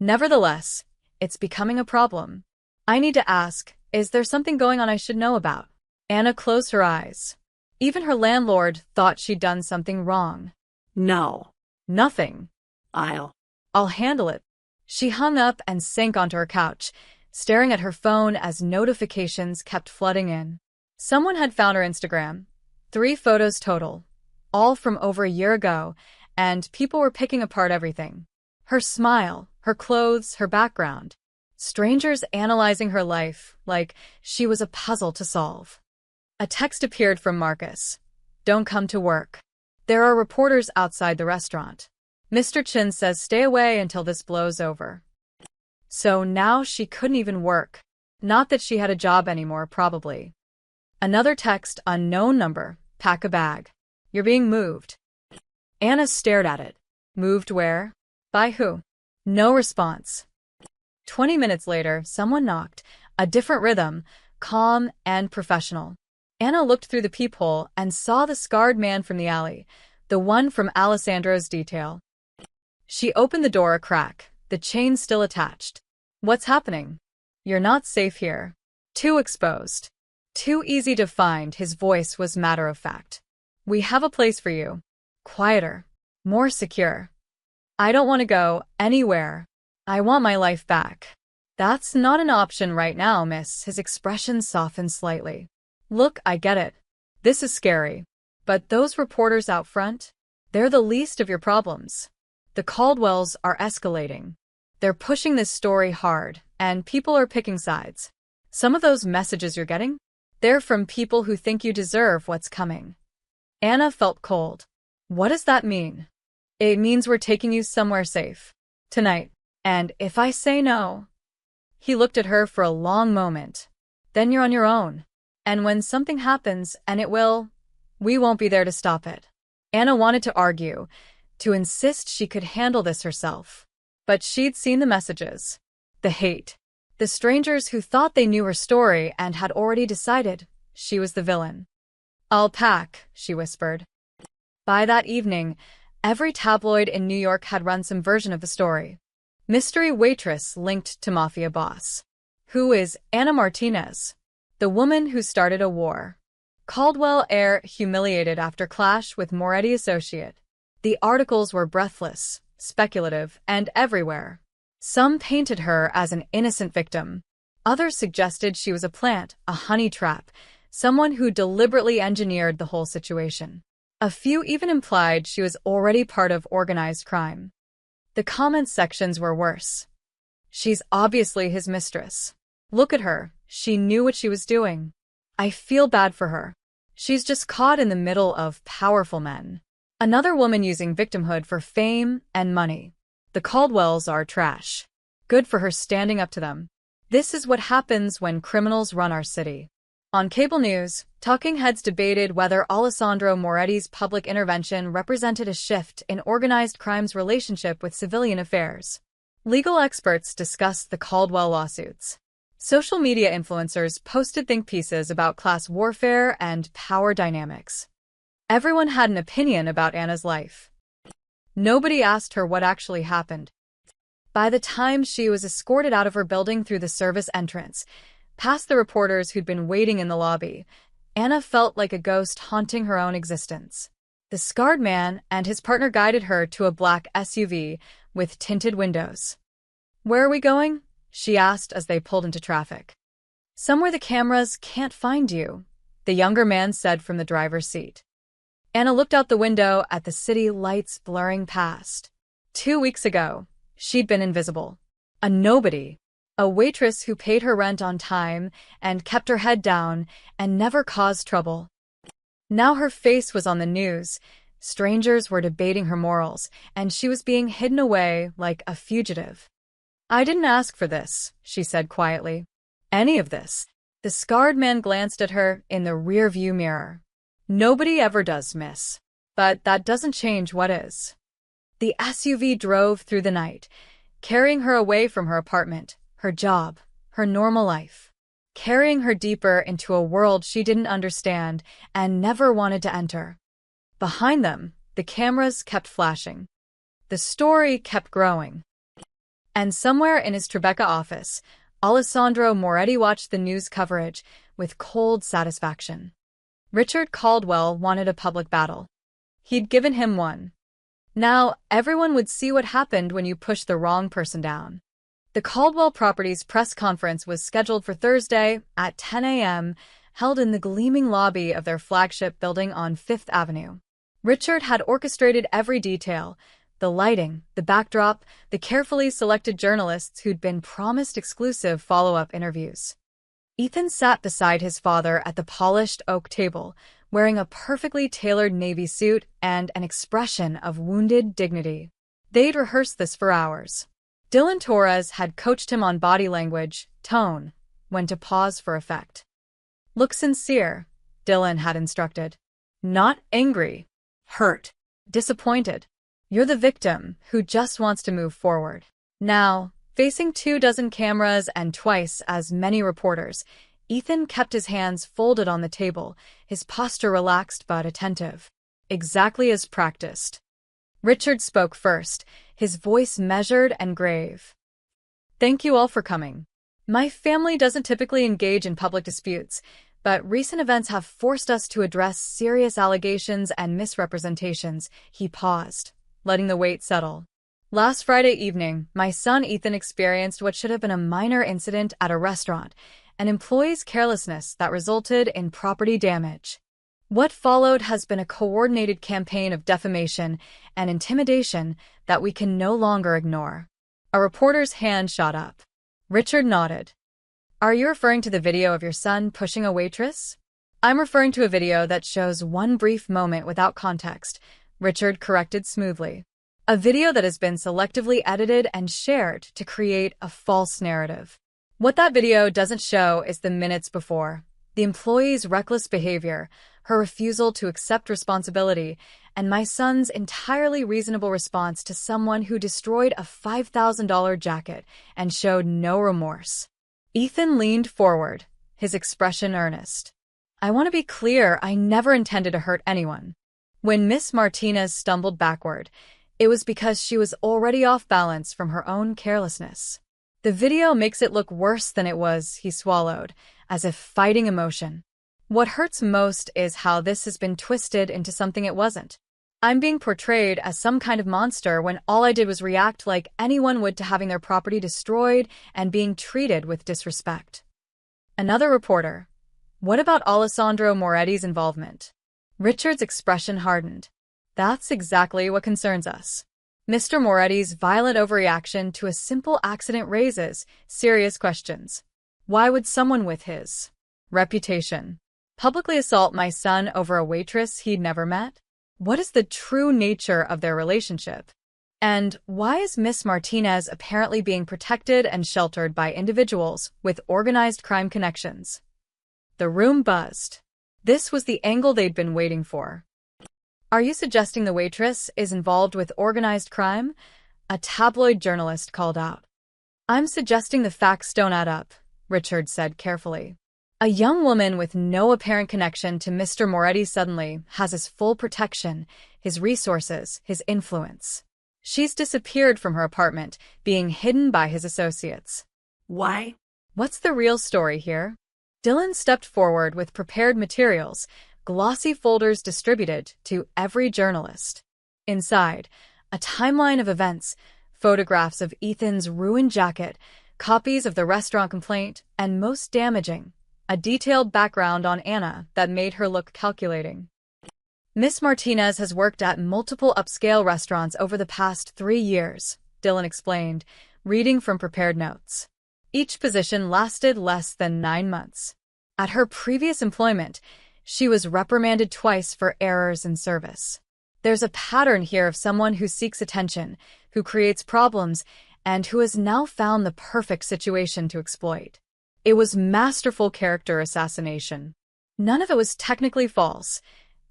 Nevertheless, it's becoming a problem. I need to ask, is there something going on I should know about? Anna closed her eyes. Even her landlord thought she'd done something wrong. No. Nothing. I'll handle it. She hung up and sank onto her couch, staring at her phone as notifications kept flooding in. Someone had found her Instagram. 3 photos total, all from over a year ago, and people were picking apart everything. Her smile, her clothes, her background. Strangers analyzing her life like she was a puzzle to solve. A text appeared from Marcus. Don't come to work. There are reporters outside the restaurant. Mr. Chin says stay away until this blows over. So now she couldn't even work. Not that she had a job anymore, probably. Another text, unknown number, pack a bag. You're being moved. Anna stared at it. Moved where? By who? No response. 20 minutes later, someone knocked, a different rhythm, calm and professional. Anna looked through the peephole and saw the scarred man from the alley, the one from Alessandro's detail. She opened the door a crack, the chain still attached. What's happening? You're not safe here. Too exposed. Too easy to find, his voice was matter of fact. We have a place for you. Quieter. More secure. I don't want to go anywhere. I want my life back. That's not an option right now, miss. His expression softened slightly. Look, I get it. This is scary. But those reporters out front? They're the least of your problems. The Caldwells are escalating. They're pushing this story hard, and people are picking sides. Some of those messages you're getting? They're from people who think you deserve what's coming. Anna felt cold. What does that mean? It means we're taking you somewhere safe. Tonight. And if I say no... He looked at her for a long moment. Then you're on your own. And when something happens, and it will, we won't be there to stop it. Anna wanted to argue, to insist she could handle this herself. But she'd seen the messages. The hate. The strangers who thought they knew her story and had already decided she was the villain. I'll pack, she whispered. By that evening, every tabloid in New York had run some version of the story. Mystery waitress linked to mafia boss. Who is Anna Martinez? The woman who started a war. Caldwell heir humiliated after clash with Moretti associate. The articles were breathless, speculative, and everywhere. Some painted her as an innocent victim. Others suggested she was a plant, a honey trap, someone who deliberately engineered the whole situation. A few even implied she was already part of organized crime. The comment sections were worse. She's obviously his mistress. Look at her, she knew what she was doing. I feel bad for her. She's just caught in the middle of powerful men. Another woman using victimhood for fame and money. The Caldwells are trash. Good for her standing up to them. This is what happens when criminals run our city. On cable news, talking heads debated whether Alessandro Moretti's public intervention represented a shift in organized crime's relationship with civilian affairs. Legal experts discussed the Caldwell lawsuits. Social media influencers posted think pieces about class warfare and power dynamics. Everyone had an opinion about Anna's life. Nobody asked her what actually happened. By the time she was escorted out of her building through the service entrance, past the reporters who'd been waiting in the lobby, Anna felt like a ghost haunting her own existence. The scarred man and his partner guided her to a black SUV with tinted windows. "Where are we going?" she asked as they pulled into traffic. "Somewhere the cameras can't find you," the younger man said from the driver's seat. Anna looked out the window at the city lights blurring past. 2 weeks ago, she'd been invisible. A nobody. A waitress who paid her rent on time and kept her head down and never caused trouble. Now her face was on the news. Strangers were debating her morals, and she was being hidden away like a fugitive. "I didn't ask for this," she said quietly. "Any of this." The scarred man glanced at her in the rearview mirror. "Nobody ever does, miss. But that doesn't change what is." The SUV drove through the night, carrying her away from her apartment, her job, her normal life, carrying her deeper into a world she didn't understand and never wanted to enter. Behind them, the cameras kept flashing. The story kept growing. And somewhere in his Tribeca office, Alessandro Moretti watched the news coverage with cold satisfaction. Richard Caldwell wanted a public battle. He'd given him one. Now, everyone would see what happened when you pushed the wrong person down. The Caldwell Properties press conference was scheduled for Thursday at 10 a.m., held in the gleaming lobby of their flagship building on 5th Avenue. Richard had orchestrated every detail: the lighting, the backdrop, the carefully selected journalists who'd been promised exclusive follow-up interviews. Ethan sat beside his father at the polished oak table, wearing a perfectly tailored navy suit and an expression of wounded dignity. They'd rehearsed this for hours. Dylan Torres had coached him on body language, tone, when to pause for effect. "Look sincere," Dylan had instructed. "Not angry, hurt, disappointed. You're the victim who just wants to move forward." Now, facing 24 cameras and twice as many reporters, Ethan kept his hands folded on the table, his posture relaxed but attentive. Exactly as practiced. Richard spoke first, his voice measured and grave. "Thank you all for coming. My family doesn't typically engage in public disputes, but recent events have forced us to address serious allegations and misrepresentations." He paused, letting the weight settle. "Last Friday evening, my son Ethan experienced what should have been a minor incident at a restaurant, an employee's carelessness that resulted in property damage. What followed has been a coordinated campaign of defamation and intimidation that we can no longer ignore." A reporter's hand shot up. Richard nodded. "Are you referring to the video of your son pushing a waitress?" "I'm referring to a video that shows one brief moment without context," Richard corrected smoothly. "A video that has been selectively edited and shared to create a false narrative. What that video doesn't show is the minutes before, the employee's reckless behavior, her refusal to accept responsibility, and my son's entirely reasonable response to someone who destroyed a $5,000 jacket and showed no remorse." Ethan leaned forward, his expression earnest. "I want to be clear, I never intended to hurt anyone. When Miss Martinez stumbled backward, it was because she was already off balance from her own carelessness." The video makes it look worse than it was, he swallowed, as if fighting emotion. "What hurts most is how this has been twisted into something it wasn't. I'm being portrayed as some kind of monster when all I did was react like anyone would to having their property destroyed and being treated with disrespect." Another reporter: "What about Alessandro Moretti's involvement?" Richard's expression hardened. "That's exactly what concerns us. Mr. Moretti's violent overreaction to a simple accident raises serious questions. Why would someone with his reputation publicly assault my son over a waitress he'd never met? What is the true nature of their relationship? And why is Miss Martinez apparently being protected and sheltered by individuals with organized crime connections? The room buzzed. This was the angle they'd been waiting for. Are you suggesting the waitress is involved with organized crime? A tabloid journalist called out. I'm suggesting the facts don't add up, Richard said carefully. A young woman with no apparent connection to Mr. Moretti suddenly has his full protection, his resources, his influence. She's disappeared from her apartment, being hidden by his associates. Why? What's the real story here? Dylan stepped forward with prepared materials, glossy folders distributed to every journalist. Inside, a timeline of events, photographs of Ethan's ruined jacket, copies of the restaurant complaint, and most damaging, a detailed background on Anna that made her look calculating. Miss Martinez has worked at multiple upscale restaurants over the past 3 years, Dylan explained, reading from prepared notes. Each position lasted less than 9 months. At her previous employment, she was reprimanded twice for errors in service. There's a pattern here of someone who seeks attention, who creates problems, and who has now found the perfect situation to exploit. It was masterful character assassination. None of it was technically false.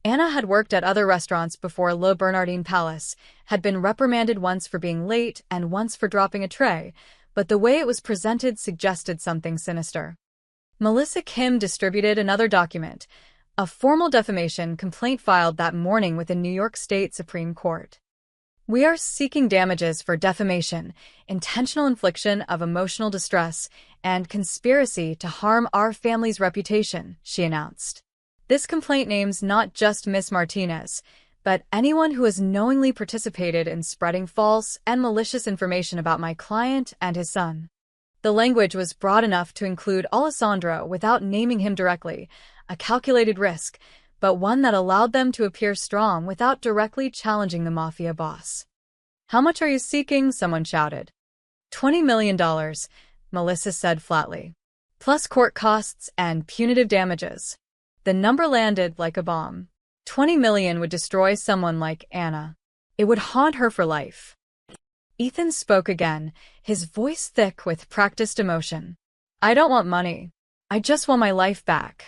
Anna had worked at other restaurants before Le Bernardin Palace, had been reprimanded once for being late and once for dropping a tray, but the way it was presented suggested something sinister. Melissa Kim distributed another document, a formal defamation complaint filed that morning with the New York State Supreme Court. We are seeking damages for defamation, intentional infliction of emotional distress, and conspiracy to harm our family's reputation, she announced. This complaint names not just Miss Martinez, but anyone who has knowingly participated in spreading false and malicious information about my client and his son. The language was broad enough to include Alessandro without naming him directly, a calculated risk, but one that allowed them to appear strong without directly challenging the mafia boss. How much are you seeking? Someone shouted. $20 million, Melissa said flatly, plus court costs and punitive damages. The number landed like a bomb. 20 million would destroy someone like Anna. It would haunt her for life. Ethan spoke again, his voice thick with practiced emotion. I don't want money. I just want my life back.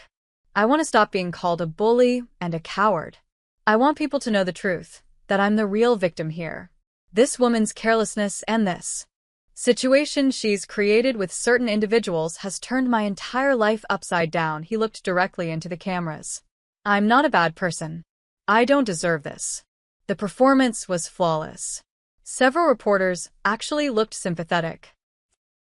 I want to stop being called a bully and a coward. I want people to know the truth, that I'm the real victim here. This woman's carelessness and this situation she's created with certain individuals has turned my entire life upside down. He looked directly into the cameras. I'm not a bad person. I don't deserve this. The performance was flawless. Several reporters actually looked sympathetic.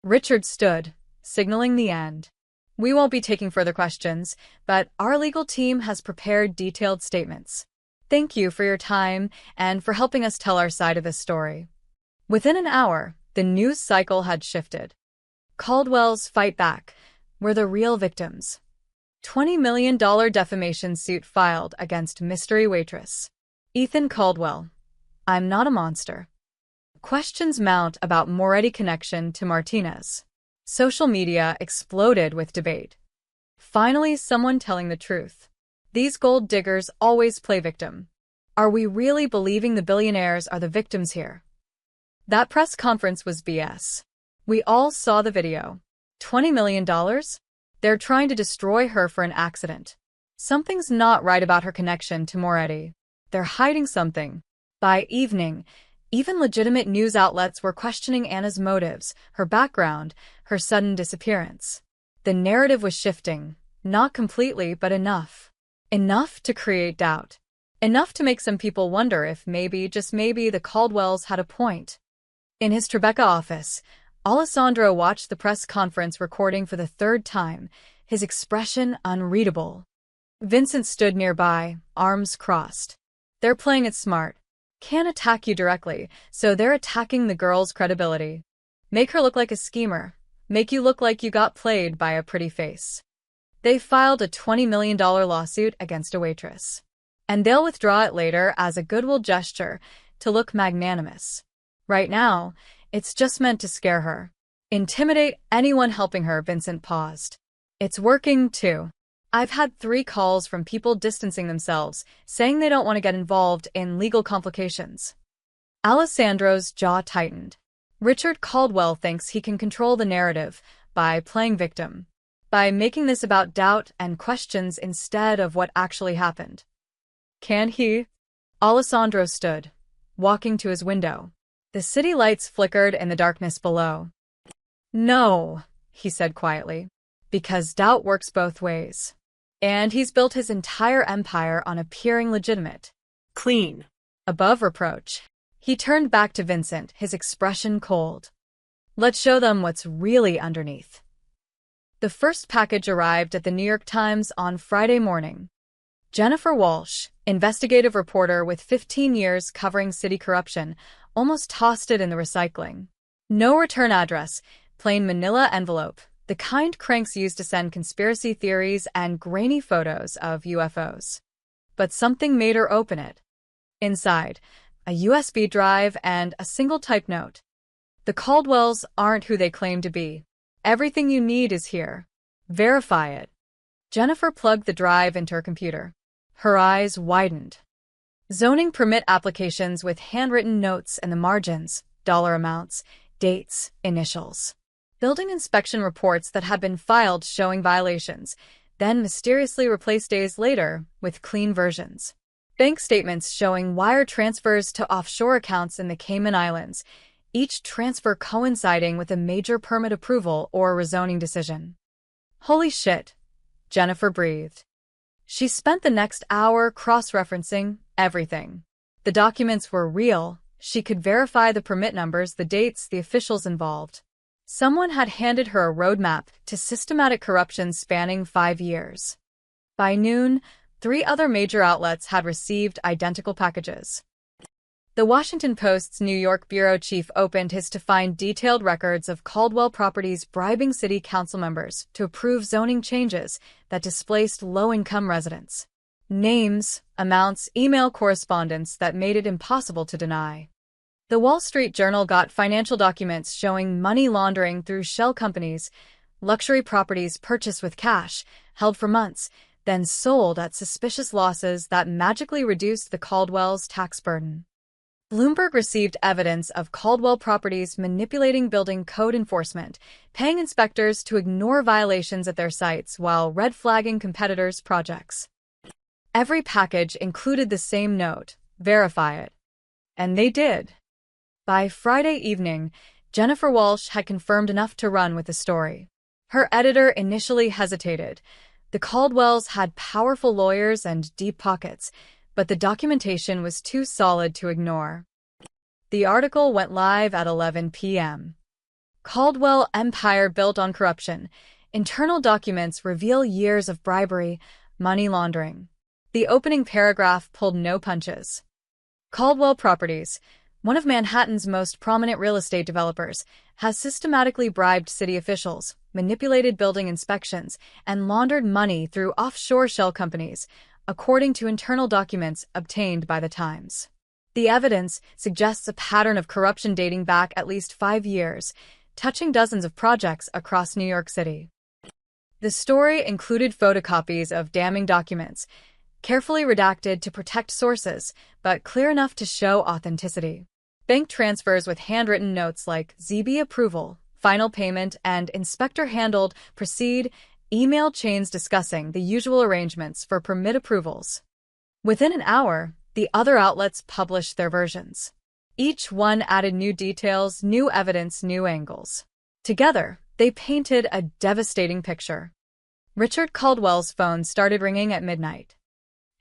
Richard stood, signaling the end. We won't be taking further questions, but our legal team has prepared detailed statements. Thank you for your time and for helping us tell our side of this story. Within an hour, the news cycle had shifted. Caldwell's Fight Back were the real victims. $20 million defamation suit filed against mystery waitress Ethan Caldwell. I'm not a monster. Questions mount about Moretti connection to Martinez. Social media exploded with debate. Finally, someone telling the truth. These gold diggers always play victim. Are we really believing the billionaires are the victims here? That press conference was BS. We all saw the video. $20 million? They're trying to destroy her for an accident. Something's not right about her connection to Moretti. They're hiding something. By evening, even legitimate news outlets were questioning Anna's motives, her background, her sudden disappearance. The narrative was shifting, not completely, but enough. Enough to create doubt. Enough to make some people wonder if maybe, just maybe, the Caldwells had a point. In his Tribeca office, Alessandro watched the press conference recording for the third time, his expression unreadable. Vincent stood nearby, arms crossed. They're playing it smart. Can't attack you directly, so they're attacking the girl's credibility. Make her look like a schemer. Make you look like you got played by a pretty face. They filed a $20 million lawsuit against a waitress. And they'll withdraw it later as a goodwill gesture to look magnanimous. Right now, it's just meant to scare her. Intimidate anyone helping her, Vincent paused. It's working, too. I've had 3 calls from people distancing themselves, saying they don't want to get involved in legal complications. Alessandro's jaw tightened. Richard Caldwell thinks he can control the narrative by playing victim, by making this about doubt and questions instead of what actually happened. Can he? Alessandro stood, walking to his window. The city lights flickered in the darkness below. No, he said quietly, because doubt works both ways. And he's built his entire empire on appearing legitimate. Clean. Above reproach. He turned back to Vincent, his expression cold. Let's show them what's really underneath. The first package arrived at the New York Times on Friday morning. Jennifer Walsh, investigative reporter with 15 years covering city corruption, almost tossed it in the recycling. No return address, plain manila envelope, the kind cranks used to send conspiracy theories and grainy photos of UFOs. But something made her open it. Inside, a USB drive and a single type note. The Caldwells aren't who they claim to be. Everything you need is here. Verify it. Jennifer plugged the drive into her computer. Her eyes widened. Zoning permit applications with handwritten notes in the margins, dollar amounts, dates, initials. Building inspection reports that had been filed showing violations, then mysteriously replaced days later with clean versions. Bank statements showing wire transfers to offshore accounts in the Cayman Islands, each transfer coinciding with a major permit approval or rezoning decision. Holy shit, Jennifer breathed. She spent the next hour cross-referencing everything. The documents were real. She could verify the permit numbers, the dates, the officials involved. Someone had handed her a roadmap to systematic corruption spanning 5 years. By noon, 3 other major outlets had received identical packages. The Washington Post's New York bureau chief opened his to find detailed records of Caldwell Properties bribing city council members to approve zoning changes that displaced low-income residents. Names, amounts, email correspondence that made it impossible to deny. The Wall Street Journal got financial documents showing money laundering through shell companies, luxury properties purchased with cash, held for months, then sold at suspicious losses that magically reduced the Caldwells' tax burden. Bloomberg received evidence of Caldwell Properties manipulating building code enforcement, paying inspectors to ignore violations at their sites while red-flagging competitors' projects. Every package included the same note, verify it. And they did. By Friday evening, Jennifer Walsh had confirmed enough to run with the story. Her editor initially hesitated. The Caldwells had powerful lawyers and deep pockets, but the documentation was too solid to ignore. The article went live at 11 p.m. Caldwell Empire built on corruption. Internal documents reveal years of bribery, money laundering. The opening paragraph pulled no punches. Caldwell Properties, one of Manhattan's most prominent real estate developers, has systematically bribed city officials, manipulated building inspections, and laundered money through offshore shell companies, according to internal documents obtained by the Times. The evidence suggests a pattern of corruption dating back at least 5 years, touching dozens of projects across New York City. The story included photocopies of damning documents, carefully redacted to protect sources, but clear enough to show authenticity. Bank transfers with handwritten notes like ZB approval, final payment, and inspector handled proceed, email chains discussing the usual arrangements for permit approvals. Within an hour, the other outlets published their versions. Each one added new details, new evidence, new angles. Together, they painted a devastating picture. Richard Caldwell's phone started ringing at midnight.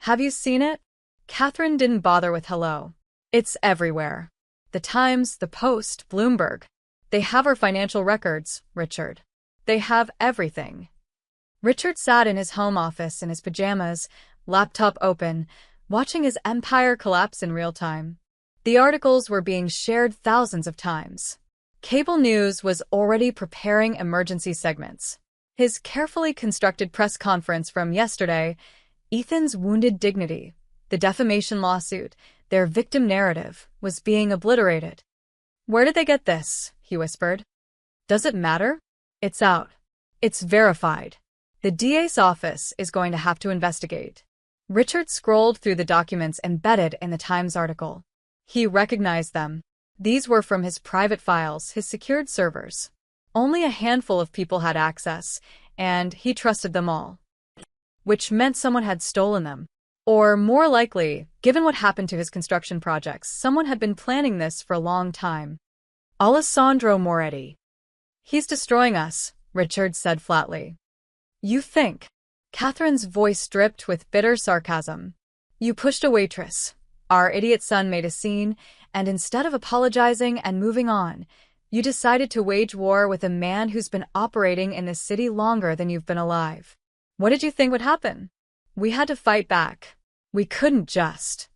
Have you seen it? Catherine didn't bother with hello. It's everywhere. The Times, the Post, Bloomberg. They have our financial records, Richard. They have everything. Richard sat in his home office in his pajamas, laptop open, watching his empire collapse in real time. The articles were being shared thousands of times. Cable news was already preparing emergency segments. His carefully constructed press conference from yesterday, Ethan's wounded dignity, the defamation lawsuit, their victim narrative, was being obliterated. Where did they get this? He whispered. Does it matter? It's out. It's verified. The DA's office is going to have to investigate. Richard scrolled through the documents embedded in the Times article. He recognized them. These were from his private files, his secured servers. Only a handful of people had access, and he trusted them all. Which meant someone had stolen them. Or, more likely, given what happened to his construction projects, someone had been planning this for a long time. Alessandro Moretti. He's destroying us, Richard said flatly. You think? Catherine's voice dripped with bitter sarcasm. You pushed a waitress. Our idiot son made a scene, and instead of apologizing and moving on, you decided to wage war with a man who's been operating in this city longer than you've been alive. What did you think would happen? We had to fight back. We couldn't just.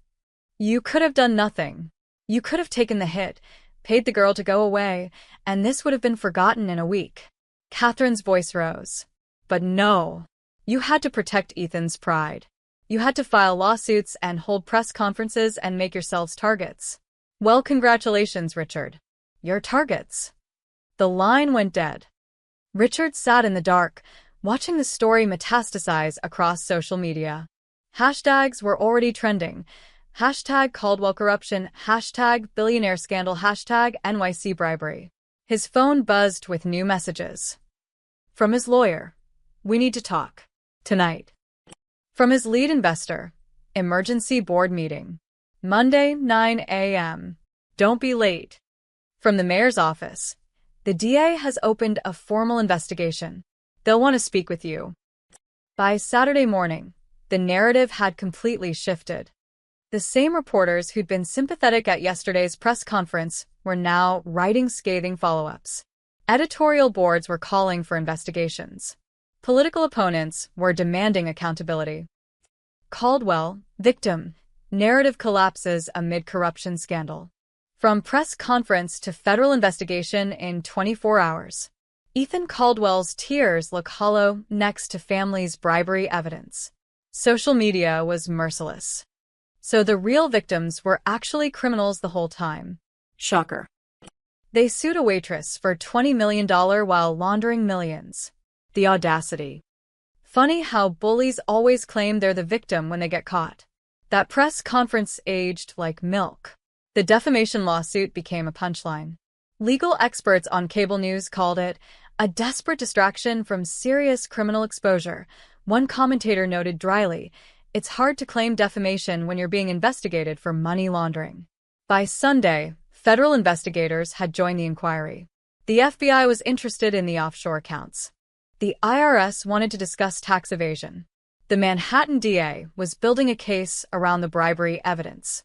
You could have done nothing. You could have taken the hit, paid the girl to go away, and this would have been forgotten in a week. Catherine's voice rose. But no. You had to protect Ethan's pride. You had to file lawsuits and hold press conferences and make yourselves targets. Well, congratulations, Richard. You're targets. The line went dead. Richard sat in the dark, watching the story metastasize across social media. Hashtags were already trending. Hashtag Caldwell corruption, hashtag billionaire scandal, hashtag NYC bribery. His phone buzzed with new messages. From his lawyer. We need to talk. Tonight. From his lead investor. Emergency board meeting. Monday, 9 a.m. Don't be late. From the mayor's office. The DA has opened a formal investigation. They'll want to speak with you. By Saturday morning, the narrative had completely shifted. The same reporters who'd been sympathetic at yesterday's press conference were now writing scathing follow-ups. Editorial boards were calling for investigations. Political opponents were demanding accountability. Caldwell, victim. Narrative collapses amid corruption scandal. From press conference to federal investigation in 24 hours. Ethan Caldwell's tears look hollow next to family's bribery evidence. Social media was merciless. So the real victims were actually criminals the whole time. Shocker. They sued a waitress for $20 million while laundering millions. The audacity. Funny how bullies always claim they're the victim when they get caught. That press conference aged like milk. The defamation lawsuit became a punchline. Legal experts on cable news called it a desperate distraction from serious criminal exposure. One commentator noted dryly, it's hard to claim defamation when you're being investigated for money laundering. By Sunday, federal investigators had joined the inquiry. The FBI was interested in the offshore accounts. The IRS wanted to discuss tax evasion. The Manhattan DA was building a case around the bribery evidence.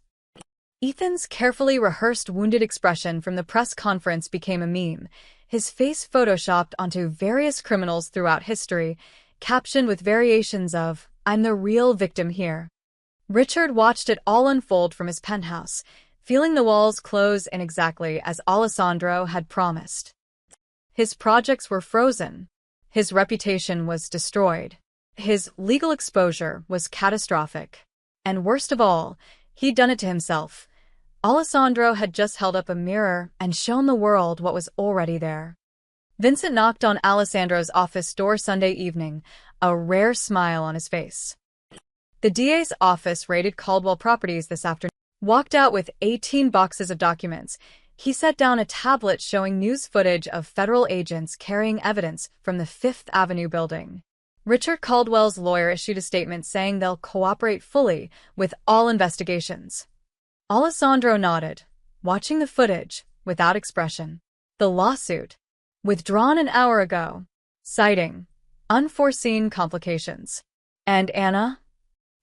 Ethan's carefully rehearsed wounded expression from the press conference became a meme, his face photoshopped onto various criminals throughout history, captioned with variations of, I'm the real victim here. Richard watched it all unfold from his penthouse, feeling the walls close in exactly as Alessandro had promised. His projects were frozen. His reputation was destroyed. His legal exposure was catastrophic. And worst of all, he'd done it to himself. Alessandro had just held up a mirror and shown the world what was already there. Vincent knocked on Alessandro's office door Sunday evening, a rare smile on his face. The DA's office raided Caldwell Properties this afternoon. Walked out with 18 boxes of documents. He set down a tablet showing news footage of federal agents carrying evidence from the Fifth Avenue building. Richard Caldwell's lawyer issued a statement saying they'll cooperate fully with all investigations. Alessandro nodded, watching the footage, without expression. The lawsuit, withdrawn an hour ago, citing unforeseen complications. And Anna?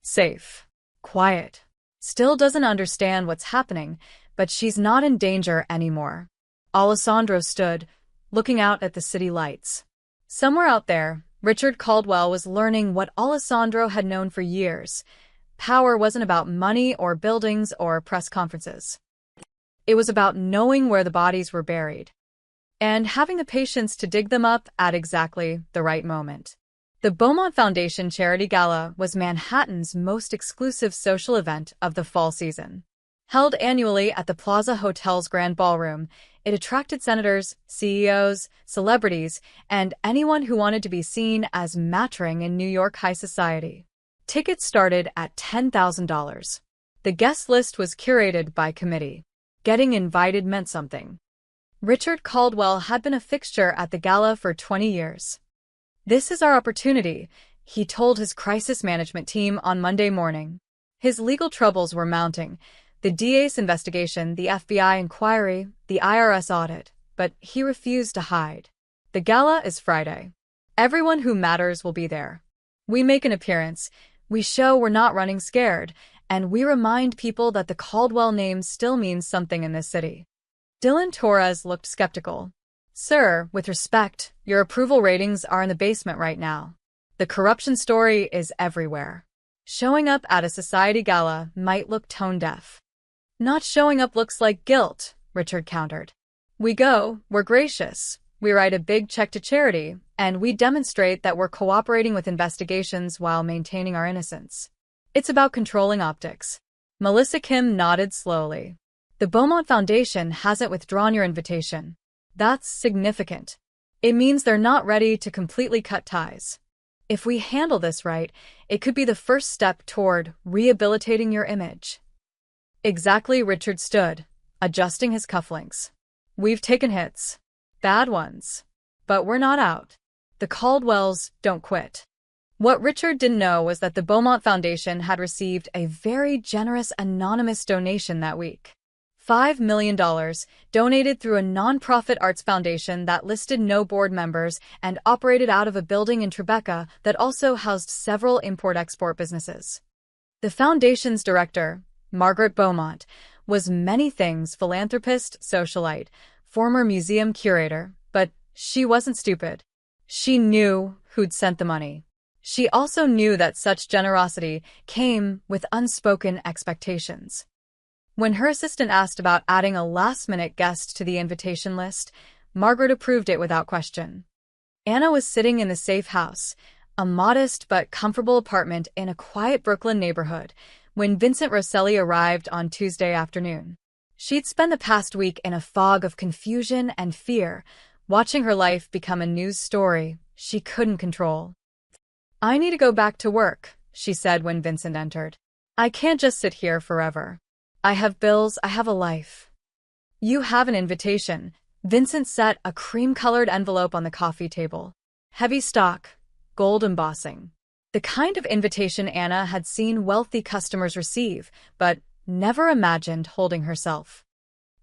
Safe. Quiet. Still doesn't understand what's happening, but she's not in danger anymore. Alessandro stood, looking out at the city lights. Somewhere out there, Richard Caldwell was learning what Alessandro had known for years. Power wasn't about money or buildings or press conferences. It was about knowing where the bodies were buried and having the patience to dig them up at exactly the right moment. The Beaumont Foundation Charity Gala was Manhattan's most exclusive social event of the fall season. Held annually at the Plaza Hotel's Grand Ballroom, it attracted senators, CEOs, celebrities, and anyone who wanted to be seen as mattering in New York high society. Tickets started at $10,000. The guest list was curated by committee. Getting invited meant something. Richard Caldwell had been a fixture at the gala for 20 years. "This is our opportunity," he told his crisis management team on Monday morning. His legal troubles were mounting: the DA's investigation, the FBI inquiry, the IRS audit, but he refused to hide. "The gala is Friday. Everyone who matters will be there. We make an appearance, we show we're not running scared, and we remind people that the Caldwell name still means something in this city." Dylan Torres looked skeptical. "Sir, with respect, your approval ratings are in the basement right now. The corruption story is everywhere. Showing up at a society gala might look tone-deaf." "Not showing up looks like guilt," Richard countered. "We go, we're gracious, we write a big check to charity, and we demonstrate that we're cooperating with investigations while maintaining our innocence. It's about controlling optics." Melissa Kim nodded slowly. "The Beaumont Foundation hasn't withdrawn your invitation. That's significant. It means they're not ready to completely cut ties. If we handle this right, it could be the first step toward rehabilitating your image." Exactly. Richard stood, adjusting his cufflinks. "We've taken hits. Bad ones. But we're not out. The Caldwells don't quit." What Richard didn't know was that the Beaumont Foundation had received a very generous anonymous donation that week. $5 million, donated through a nonprofit arts foundation that listed no board members and operated out of a building in Tribeca that also housed several import-export businesses. The foundation's director, Margaret Beaumont, was many things: philanthropist, socialite, former museum curator, but she wasn't stupid. She knew who'd sent the money. She also knew that such generosity came with unspoken expectations. When her assistant asked about adding a last-minute guest to the invitation list, Margaret approved it without question. Anna was sitting in the safe house, a modest but comfortable apartment in a quiet Brooklyn neighborhood, when Vincent Rosselli arrived on Tuesday afternoon. She'd spent the past week in a fog of confusion and fear, watching her life become a news story she couldn't control. "I need to go back to work," she said when Vincent entered. "I can't just sit here forever. I have bills, I have a life." "You have an invitation." Vincent set a cream-colored envelope on the coffee table. Heavy stock, gold embossing. The kind of invitation Anna had seen wealthy customers receive, but never imagined holding herself.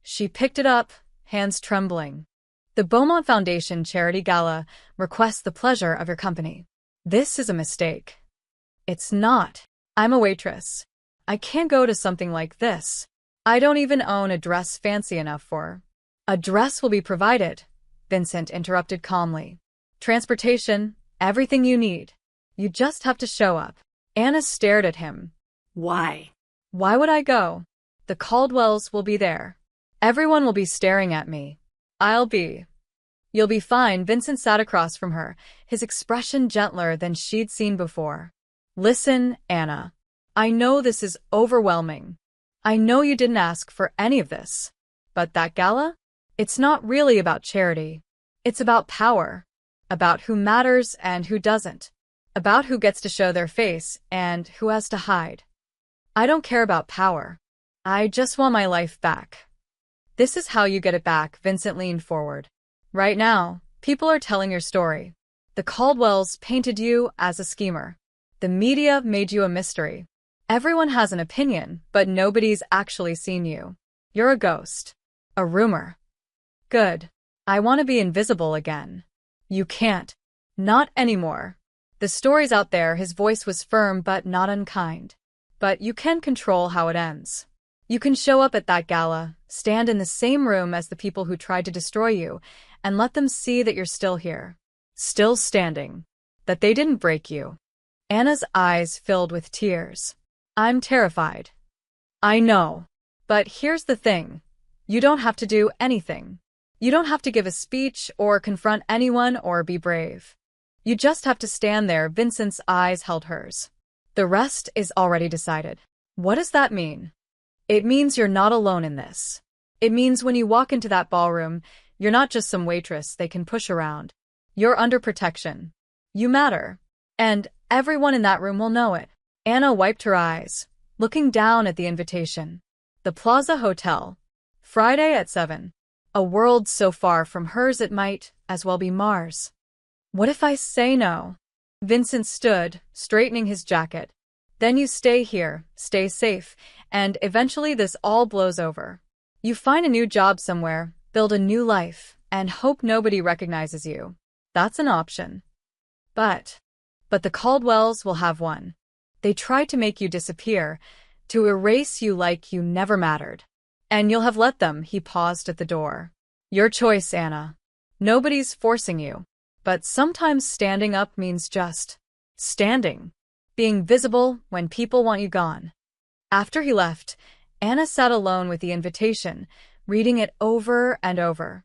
She picked it up, hands trembling. "The Beaumont Foundation Charity Gala requests the pleasure of your company." "This is a mistake." "It's not. I'm a waitress. I can't go to something like this. I don't even own a dress fancy enough for." "A dress will be provided," Vincent interrupted calmly. "Transportation, everything you need. You just have to show up." Anna stared at him. Why? "Why would I go? The Caldwells will be there. Everyone will be staring at me. I'll be." "You'll be fine." Vincent sat across from her, his expression gentler than she'd seen before. "Listen, Anna. I know this is overwhelming. I know you didn't ask for any of this. But that gala? It's not really about charity. It's about power. About who matters and who doesn't. About who gets to show their face and who has to hide. I don't care about power. I just want my life back." "This is how you get it back." Vincent leaned forward. "Right now, people are telling your story. The Caldwells painted you as a schemer. The media made you a mystery. Everyone has an opinion, but nobody's actually seen you. You're a ghost. A rumor. Good. I want to be invisible again." "You can't. Not anymore. The story's out there." His voice was firm but not unkind. "But you can control how it ends. You can show up at that gala, stand in the same room as the people who tried to destroy you, and let them see that you're still here. Still standing. That they didn't break you." Anna's eyes filled with tears. "I'm terrified." "I know. But here's the thing. You don't have to do anything. You don't have to give a speech or confront anyone or be brave. You just have to stand there." Vincent's eyes held hers. "The rest is already decided." "What does that mean?" "It means you're not alone in this. It means when you walk into that ballroom, you're not just some waitress they can push around. You're under protection. You matter. And everyone in that room will know it." Anna wiped her eyes. looking down at the invitation. The Plaza Hotel. Friday at 7. A world so far from hers it might as well be Mars. What if I say no? Vincent stood, straightening his jacket. Then you stay here, stay safe, and eventually this all blows over. You find a new job somewhere, build a new life, and hope nobody recognizes you. That's an option. But the Caldwells will have one. They tried to make you disappear, to erase you like you never mattered. And you'll have let them. He paused at the door. Your choice, Anna. Nobody's forcing you. But sometimes standing up means just standing. Being visible when people want you gone. After he left, Anna sat alone with the invitation, reading it over and over.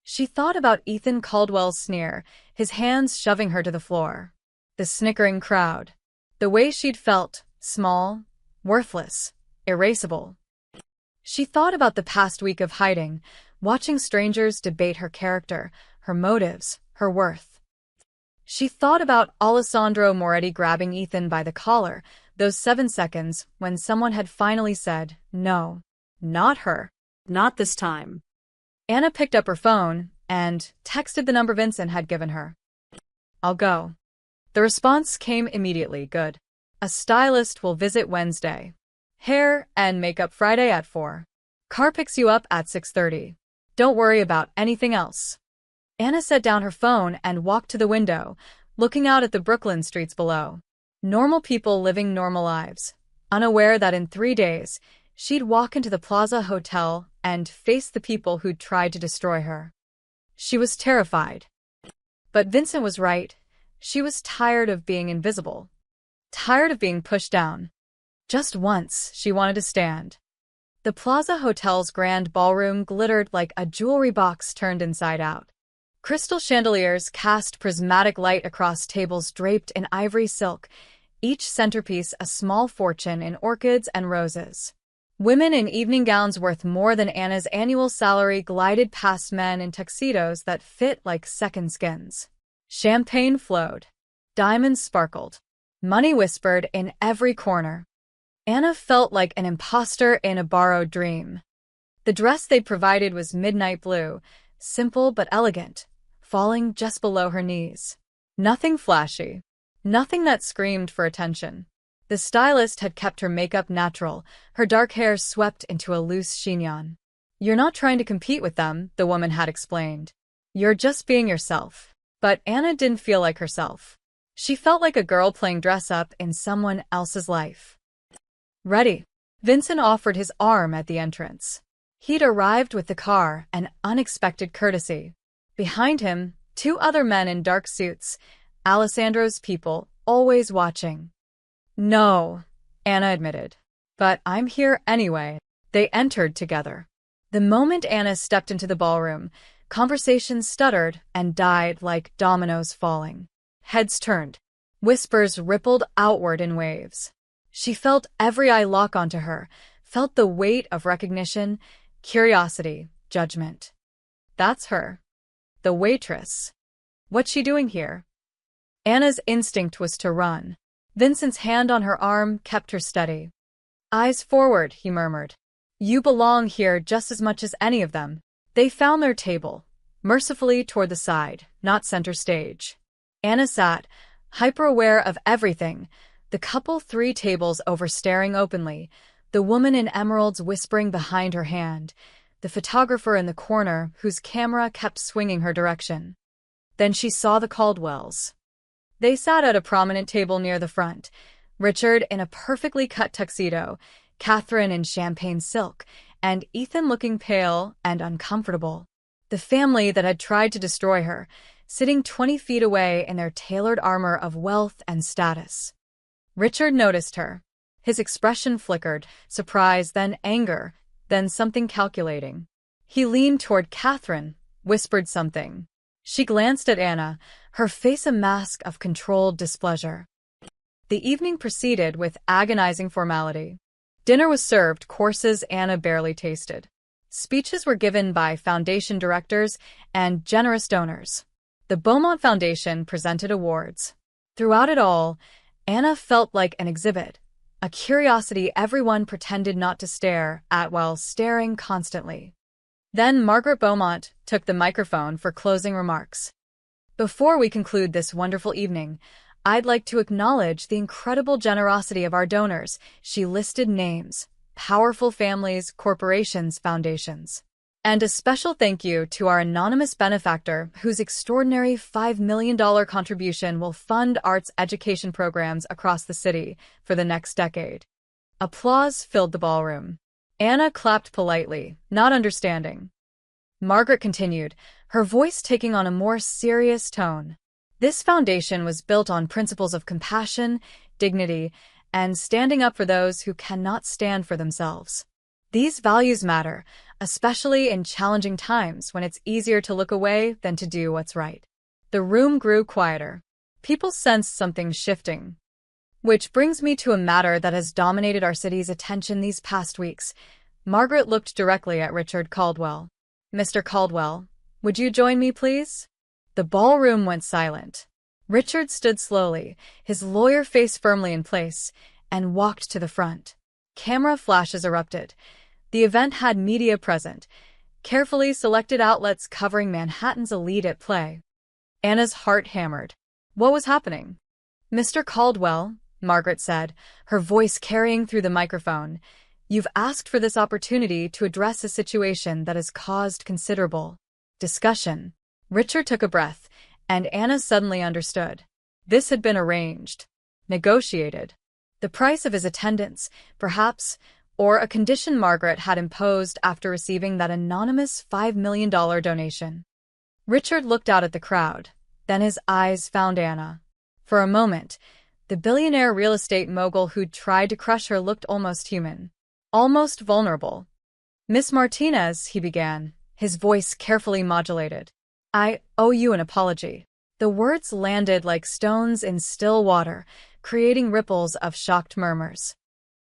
She thought about Ethan Caldwell's sneer, his hands shoving her to the floor. The snickering crowd. The way she'd felt, small, worthless, erasable. She thought about the past week of hiding, watching strangers debate her character, her motives, her worth. She thought about Alessandro Moretti grabbing Ethan by the collar, those 7 seconds when someone had finally said, no, not her, not this time. Anna picked up her phone and texted the number Vincent had given her. I'll go. The response came immediately. Good. A stylist will visit Wednesday. Hair and makeup Friday at 4. Car picks you up at 6:30. Don't worry about anything else. Anna set down her phone and walked to the window, looking out at the Brooklyn streets below. Normal people living normal lives, unaware that in 3 days, she'd walk into the Plaza Hotel and face the people who'd tried to destroy her. She was terrified. But Vincent was right. She was tired of being invisible. Tired of being pushed down. Just once, she wanted to stand. The Plaza Hotel's grand ballroom glittered like a jewelry box turned inside out. Crystal chandeliers cast prismatic light across tables draped in ivory silk, each centerpiece a small fortune in orchids and roses. Women in evening gowns worth more than Anna's annual salary glided past men in tuxedos that fit like second skins. Champagne flowed. Diamonds sparkled. Money whispered in every corner. Anna felt like an imposter in a borrowed dream. The dress they'd provided was midnight blue, simple but elegant, falling just below her knees. Nothing flashy. Nothing that screamed for attention. The stylist had kept her makeup natural, her dark hair swept into a loose chignon. You're not trying to compete with them, the woman had explained. You're just being yourself. But Anna didn't feel like herself. She felt like a girl playing dress-up in someone else's life. Ready. Vincent offered his arm at the entrance. He'd arrived with the car, an unexpected courtesy. Behind him, 2 other men in dark suits, Alessandro's people, always watching. No, Anna admitted. But I'm here anyway. They entered together. The moment Anna stepped into the ballroom, conversation stuttered and died like dominoes falling. Heads turned. Whispers rippled outward in waves. She felt every eye lock onto her, felt the weight of recognition, curiosity, judgment. That's her. The waitress. What's she doing here? Anna's instinct was to run. Vincent's hand on her arm kept her steady. Eyes forward, he murmured. You belong here just as much as any of them. They found their table, mercifully toward the side, not center stage. Anna sat, hyper-aware of everything, the couple 3 tables over staring openly, the woman in emeralds whispering behind her hand, the photographer in the corner whose camera kept swinging her direction. Then she saw the Caldwells. They sat at a prominent table near the front, Richard in a perfectly cut tuxedo, Catherine in champagne silk, and Ethan looking pale and uncomfortable. The family that had tried to destroy her, sitting 20 feet away in their tailored armor of wealth and status. Richard noticed her. His expression flickered, surprise, then anger, then something calculating. He leaned toward Catherine, whispered something. She glanced at Anna, her face a mask of controlled displeasure. The evening proceeded with agonizing formality. Dinner was served, courses Anna barely tasted. Speeches were given by foundation directors and generous donors. The Beaumont Foundation presented awards. Throughout it all, Anna felt like an exhibit, a curiosity everyone pretended not to stare at while staring constantly. Then Margaret Beaumont took the microphone for closing remarks. Before we conclude this wonderful evening, I'd like to acknowledge the incredible generosity of our donors. She listed names, powerful families, corporations, foundations. And a special thank you to our anonymous benefactor, whose extraordinary $5 million contribution will fund arts education programs across the city for the next decade. Applause filled the ballroom. Anna clapped politely, not understanding. Margaret continued, her voice taking on a more serious tone. This foundation was built on principles of compassion, dignity, and standing up for those who cannot stand for themselves. These values matter, especially in challenging times when it's easier to look away than to do what's right. The room grew quieter. People sensed something shifting. Which brings me to a matter that has dominated our city's attention these past weeks. Margaret looked directly at Richard Caldwell. Mr. Caldwell, would you join me, please? The ballroom went silent. Richard stood slowly, his lawyer face firmly in place, and walked to the front. Camera flashes erupted. The event had media present, carefully selected outlets covering Manhattan's elite at play. Anna's heart hammered. What was happening? Mr. Caldwell, Margaret said, her voice carrying through the microphone, you've asked for this opportunity to address a situation that has caused considerable discussion. Richard took a breath, and Anna suddenly understood. This had been arranged, negotiated. The price of his attendance, perhaps, or a condition Margaret had imposed after receiving that anonymous $5 million donation. Richard looked out at the crowd, then his eyes found Anna. For a moment, the billionaire real estate mogul who'd tried to crush her looked almost human, almost vulnerable. Miss Martinez, he began, his voice carefully modulated. I owe you an apology. The words landed like stones in still water, creating ripples of shocked murmurs.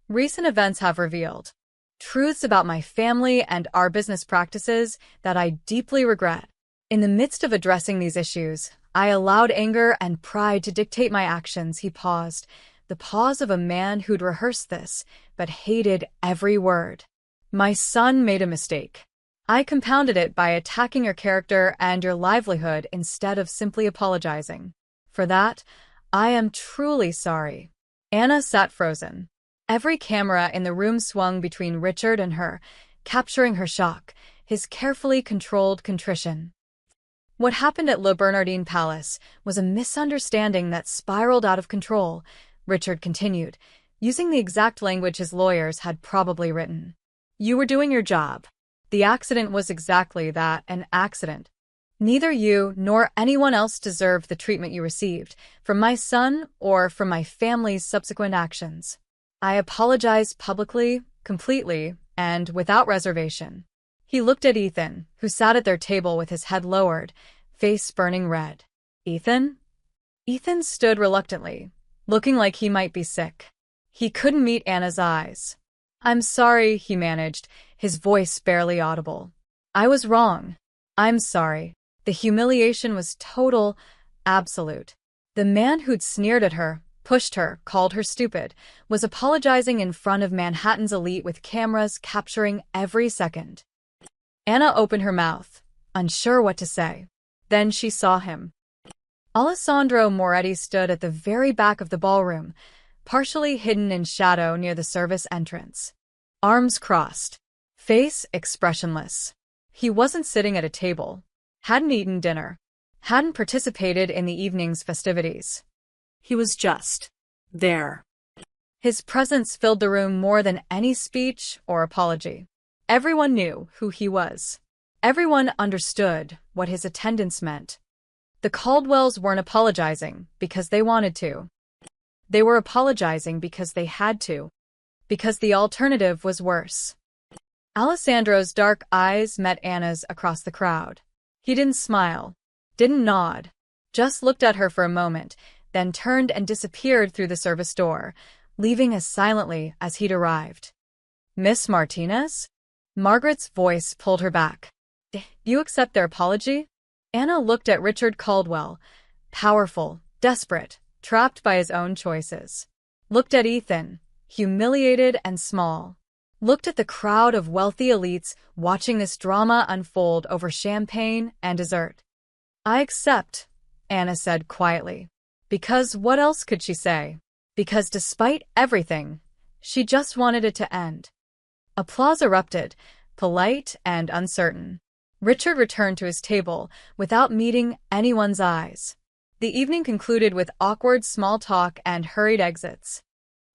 Recent events have revealed truths about my family and our business practices that I deeply regret. In the midst of addressing these issues, I allowed anger and pride to dictate my actions. He paused, the pause of a man who'd rehearsed this, but hated every word. My son made a mistake. I compounded it by attacking your character and your livelihood instead of simply apologizing. For that, I am truly sorry. Anna sat frozen. Every camera in the room swung between Richard and her, capturing her shock, his carefully controlled contrition. What happened at Le Bernardin Palace was a misunderstanding that spiraled out of control, Richard continued, using the exact language his lawyers had probably written. You were doing your job. The accident was exactly that, an accident. Neither you nor anyone else deserved the treatment you received, from my son or from my family's subsequent actions. I apologize publicly, completely, and without reservation. He looked at Ethan, who sat at their table with his head lowered, face burning red. Ethan? Ethan stood reluctantly, looking like he might be sick. He couldn't meet Anna's eyes. I'm sorry, he managed, his voice barely audible. I was wrong. I'm sorry. The humiliation was total, absolute. The man who'd sneered at her, pushed her, called her stupid, was apologizing in front of Manhattan's elite with cameras capturing every second. Anna opened her mouth, unsure what to say. Then she saw him. Alessandro Moretti stood at the very back of the ballroom, partially hidden in shadow near the service entrance. Arms crossed, face expressionless. He wasn't sitting at a table, hadn't eaten dinner, hadn't participated in the evening's festivities. He was just there. His presence filled the room more than any speech or apology. Everyone knew who he was. Everyone understood what his attendance meant. The Caldwells weren't apologizing because they wanted to. They were apologizing because they had to. Because the alternative was worse. Alessandro's dark eyes met Anna's across the crowd. He didn't smile, didn't nod, just looked at her for a moment, then turned and disappeared through the service door, leaving as silently as he'd arrived. Miss Martinez? Margaret's voice pulled her back. You accept their apology? Anna looked at Richard Caldwell, powerful, desperate, trapped by his own choices. Looked at Ethan, humiliated and small, looked at the crowd of wealthy elites watching this drama unfold over champagne and dessert. "I accept," Anna said quietly. Because what else could she say? Because despite everything, she just wanted it to end. Applause erupted, polite and uncertain. Richard returned to his table without meeting anyone's eyes. The evening concluded with awkward small talk and hurried exits.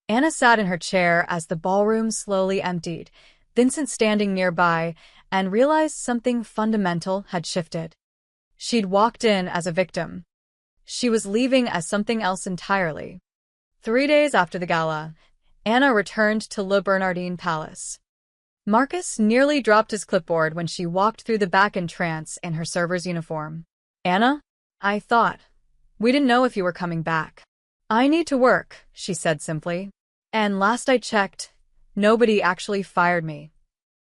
Anna sat in her chair as the ballroom slowly emptied, Vincent standing nearby, and realized something fundamental had shifted. She'd walked in as a victim. She was leaving as something else entirely. 3 days after the gala, Anna returned to Le Bernardin Palace. Marcus nearly dropped his clipboard when she walked through the back entrance in her server's uniform. "Anna, I thought. We didn't know if you were coming back." "I need to work," she said simply. "And last I checked, nobody actually fired me."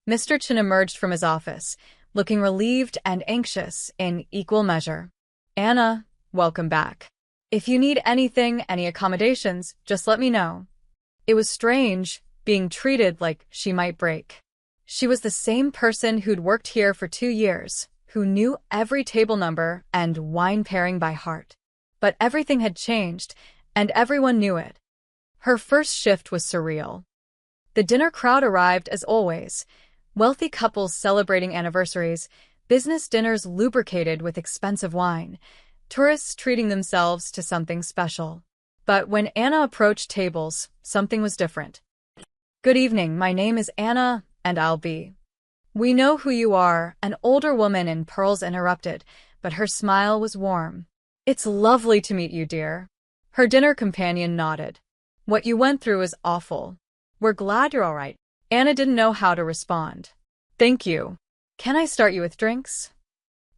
Mr. Chin emerged from his office, looking relieved and anxious in equal measure. "Anna, welcome back. If you need anything, any accommodations, just let me know." It was strange, being treated like she might break. She was the same person who'd worked here for 2 years, who knew every table number and wine pairing by heart. But everything had changed, and everyone knew it. Her first shift was surreal. The dinner crowd arrived as always, wealthy couples celebrating anniversaries, business dinners lubricated with expensive wine, tourists treating themselves to something special. But when Anna approached tables, something was different. "Good evening, my name is Anna, and I'll be." "We know who you are," an older woman in pearls interrupted, but her smile was warm. "It's lovely to meet you, dear." Her dinner companion nodded. "What you went through is awful. We're glad you're all right." Anna didn't know how to respond. "Thank you. Can I start you with drinks?"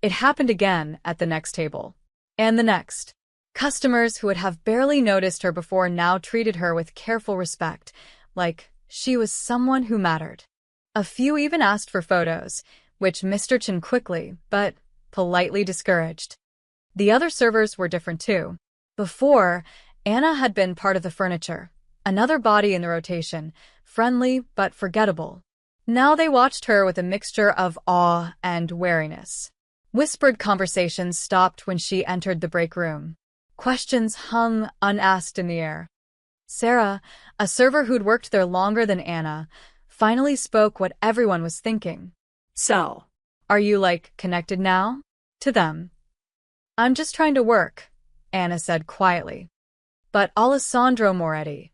It happened again at the next table. And the next. Customers who would have barely noticed her before now treated her with careful respect, like she was someone who mattered. A few even asked for photos, which Mr. Chin quickly, but politely discouraged. The other servers were different too. Before, Anna had been part of the furniture, another body in the rotation, friendly but forgettable. Now they watched her with a mixture of awe and wariness. Whispered conversations stopped when she entered the break room. Questions hung unasked in the air. Sarah, a server who'd worked there longer than Anna, finally spoke what everyone was thinking. "So, "Are you, connected now?" To them. "I'm just trying to work," Anna said quietly. "But Alessandro Moretti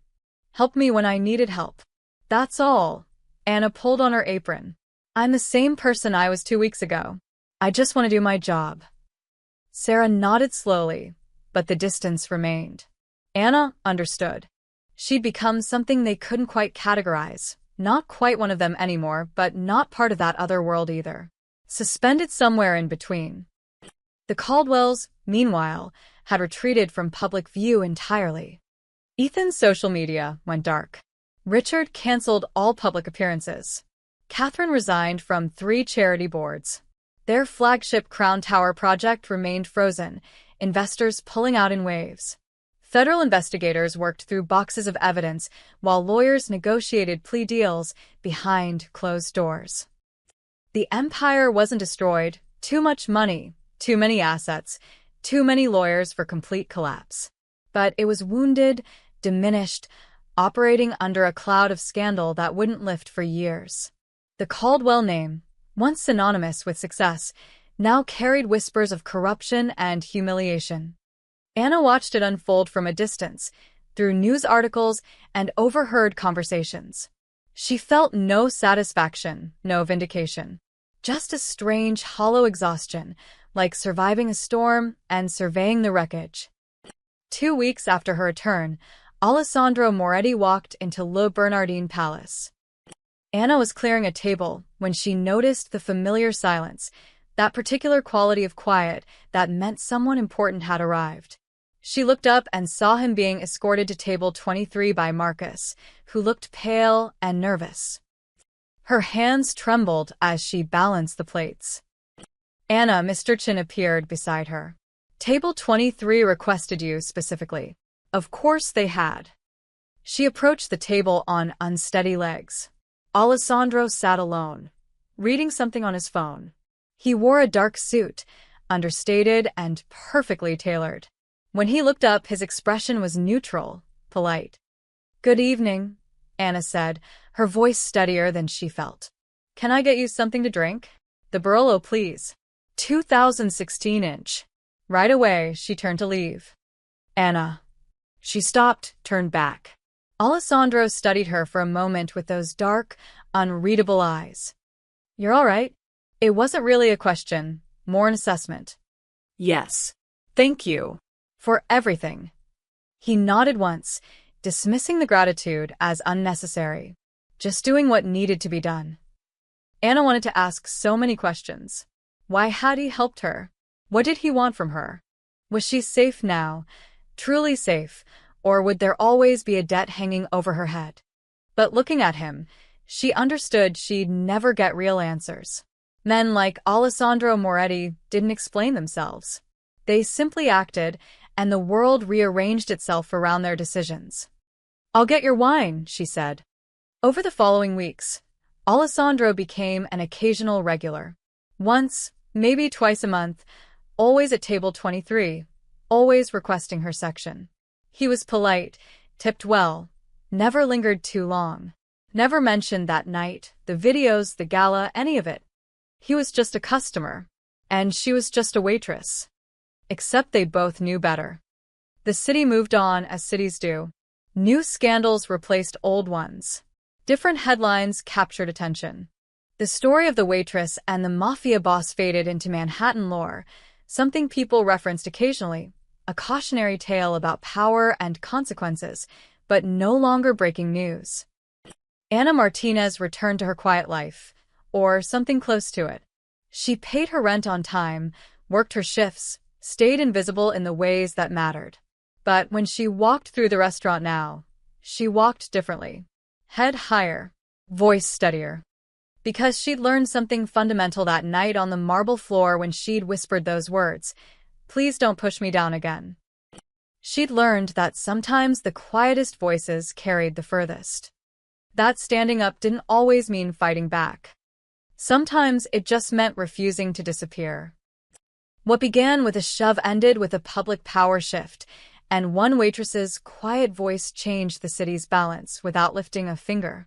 helped me when I needed help. That's all." Anna pulled on her apron. "I'm the same person I was 2 weeks ago. I just want to do my job." Sarah nodded slowly, but the distance remained. Anna understood. She'd become something they couldn't quite categorize, not quite one of them anymore, but not part of that other world either. Suspended somewhere in between. The Caldwells, meanwhile, had retreated from public view entirely. Ethan's social media went dark. Richard canceled all public appearances. Catherine resigned from 3 charity boards. Their flagship Crown Tower project remained frozen, investors pulling out in waves. Federal investigators worked through boxes of evidence while lawyers negotiated plea deals behind closed doors. The empire wasn't destroyed. Too much money, too many assets, too many lawyers for complete collapse. But it was wounded, diminished, operating under a cloud of scandal that wouldn't lift for years. The Caldwell name, once synonymous with success, now carried whispers of corruption and humiliation. Anna watched it unfold from a distance, through news articles and overheard conversations. She felt no satisfaction, no vindication. Just a strange, hollow exhaustion, like surviving a storm and surveying the wreckage. 2 weeks after her return, Alessandro Moretti walked into Le Bernardin Palace. Anna was clearing a table when she noticed the familiar silence, that particular quality of quiet that meant someone important had arrived. She looked up and saw him being escorted to table 23 by Marcus, who looked pale and nervous. Her hands trembled as she balanced the plates. "Anna," Mr. Chin appeared beside her. "Table 23 requested you specifically." Of course they had. She approached the table on unsteady legs. Alessandro sat alone, reading something on his phone. He wore a dark suit, understated and perfectly tailored. When he looked up, his expression was neutral, polite. "Good evening," Anna said, her voice steadier than she felt. "Can I get you something to drink?" "The Barolo, please." 2016-inch. Right away, she turned to leave. "Anna." She stopped, turned back. Alessandro studied her for a moment with those dark, unreadable eyes. "You're all right?" It wasn't really a question, more an assessment. "Yes. Thank you." "For everything." He nodded once, dismissing the gratitude as unnecessary, just doing what needed to be done. Anna wanted to ask so many questions. Why had he helped her? What did he want from her? Was she safe now, truly safe, or would there always be a debt hanging over her head? But looking at him, she understood she'd never get real answers. Men like Alessandro Moretti didn't explain themselves. They simply acted, and the world rearranged itself around their decisions. "I'll get your wine," she said. Over the following weeks, Alessandro became an occasional regular. Once, maybe twice a month, always at table 23, always requesting her section. He was polite, tipped well, never lingered too long, never mentioned that night, the videos, the gala, any of it. He was just a customer, and she was just a waitress. Except they both knew better. The city moved on as cities do. New scandals replaced old ones. Different headlines captured attention. The story of the waitress and the mafia boss faded into Manhattan lore, something people referenced occasionally, a cautionary tale about power and consequences, but no longer breaking news. Anna Martinez returned to her quiet life, or something close to it. She paid her rent on time, worked her shifts, stayed invisible in the ways that mattered. But when she walked through the restaurant now, she walked differently. Head higher, voice steadier. Because she'd learned something fundamental that night on the marble floor when she'd whispered those words, "Please don't push me down again." She'd learned that sometimes the quietest voices carried the furthest. That standing up didn't always mean fighting back. Sometimes it just meant refusing to disappear. What began with a shove ended with a public power shift, and one waitress's quiet voice changed the city's balance without lifting a finger.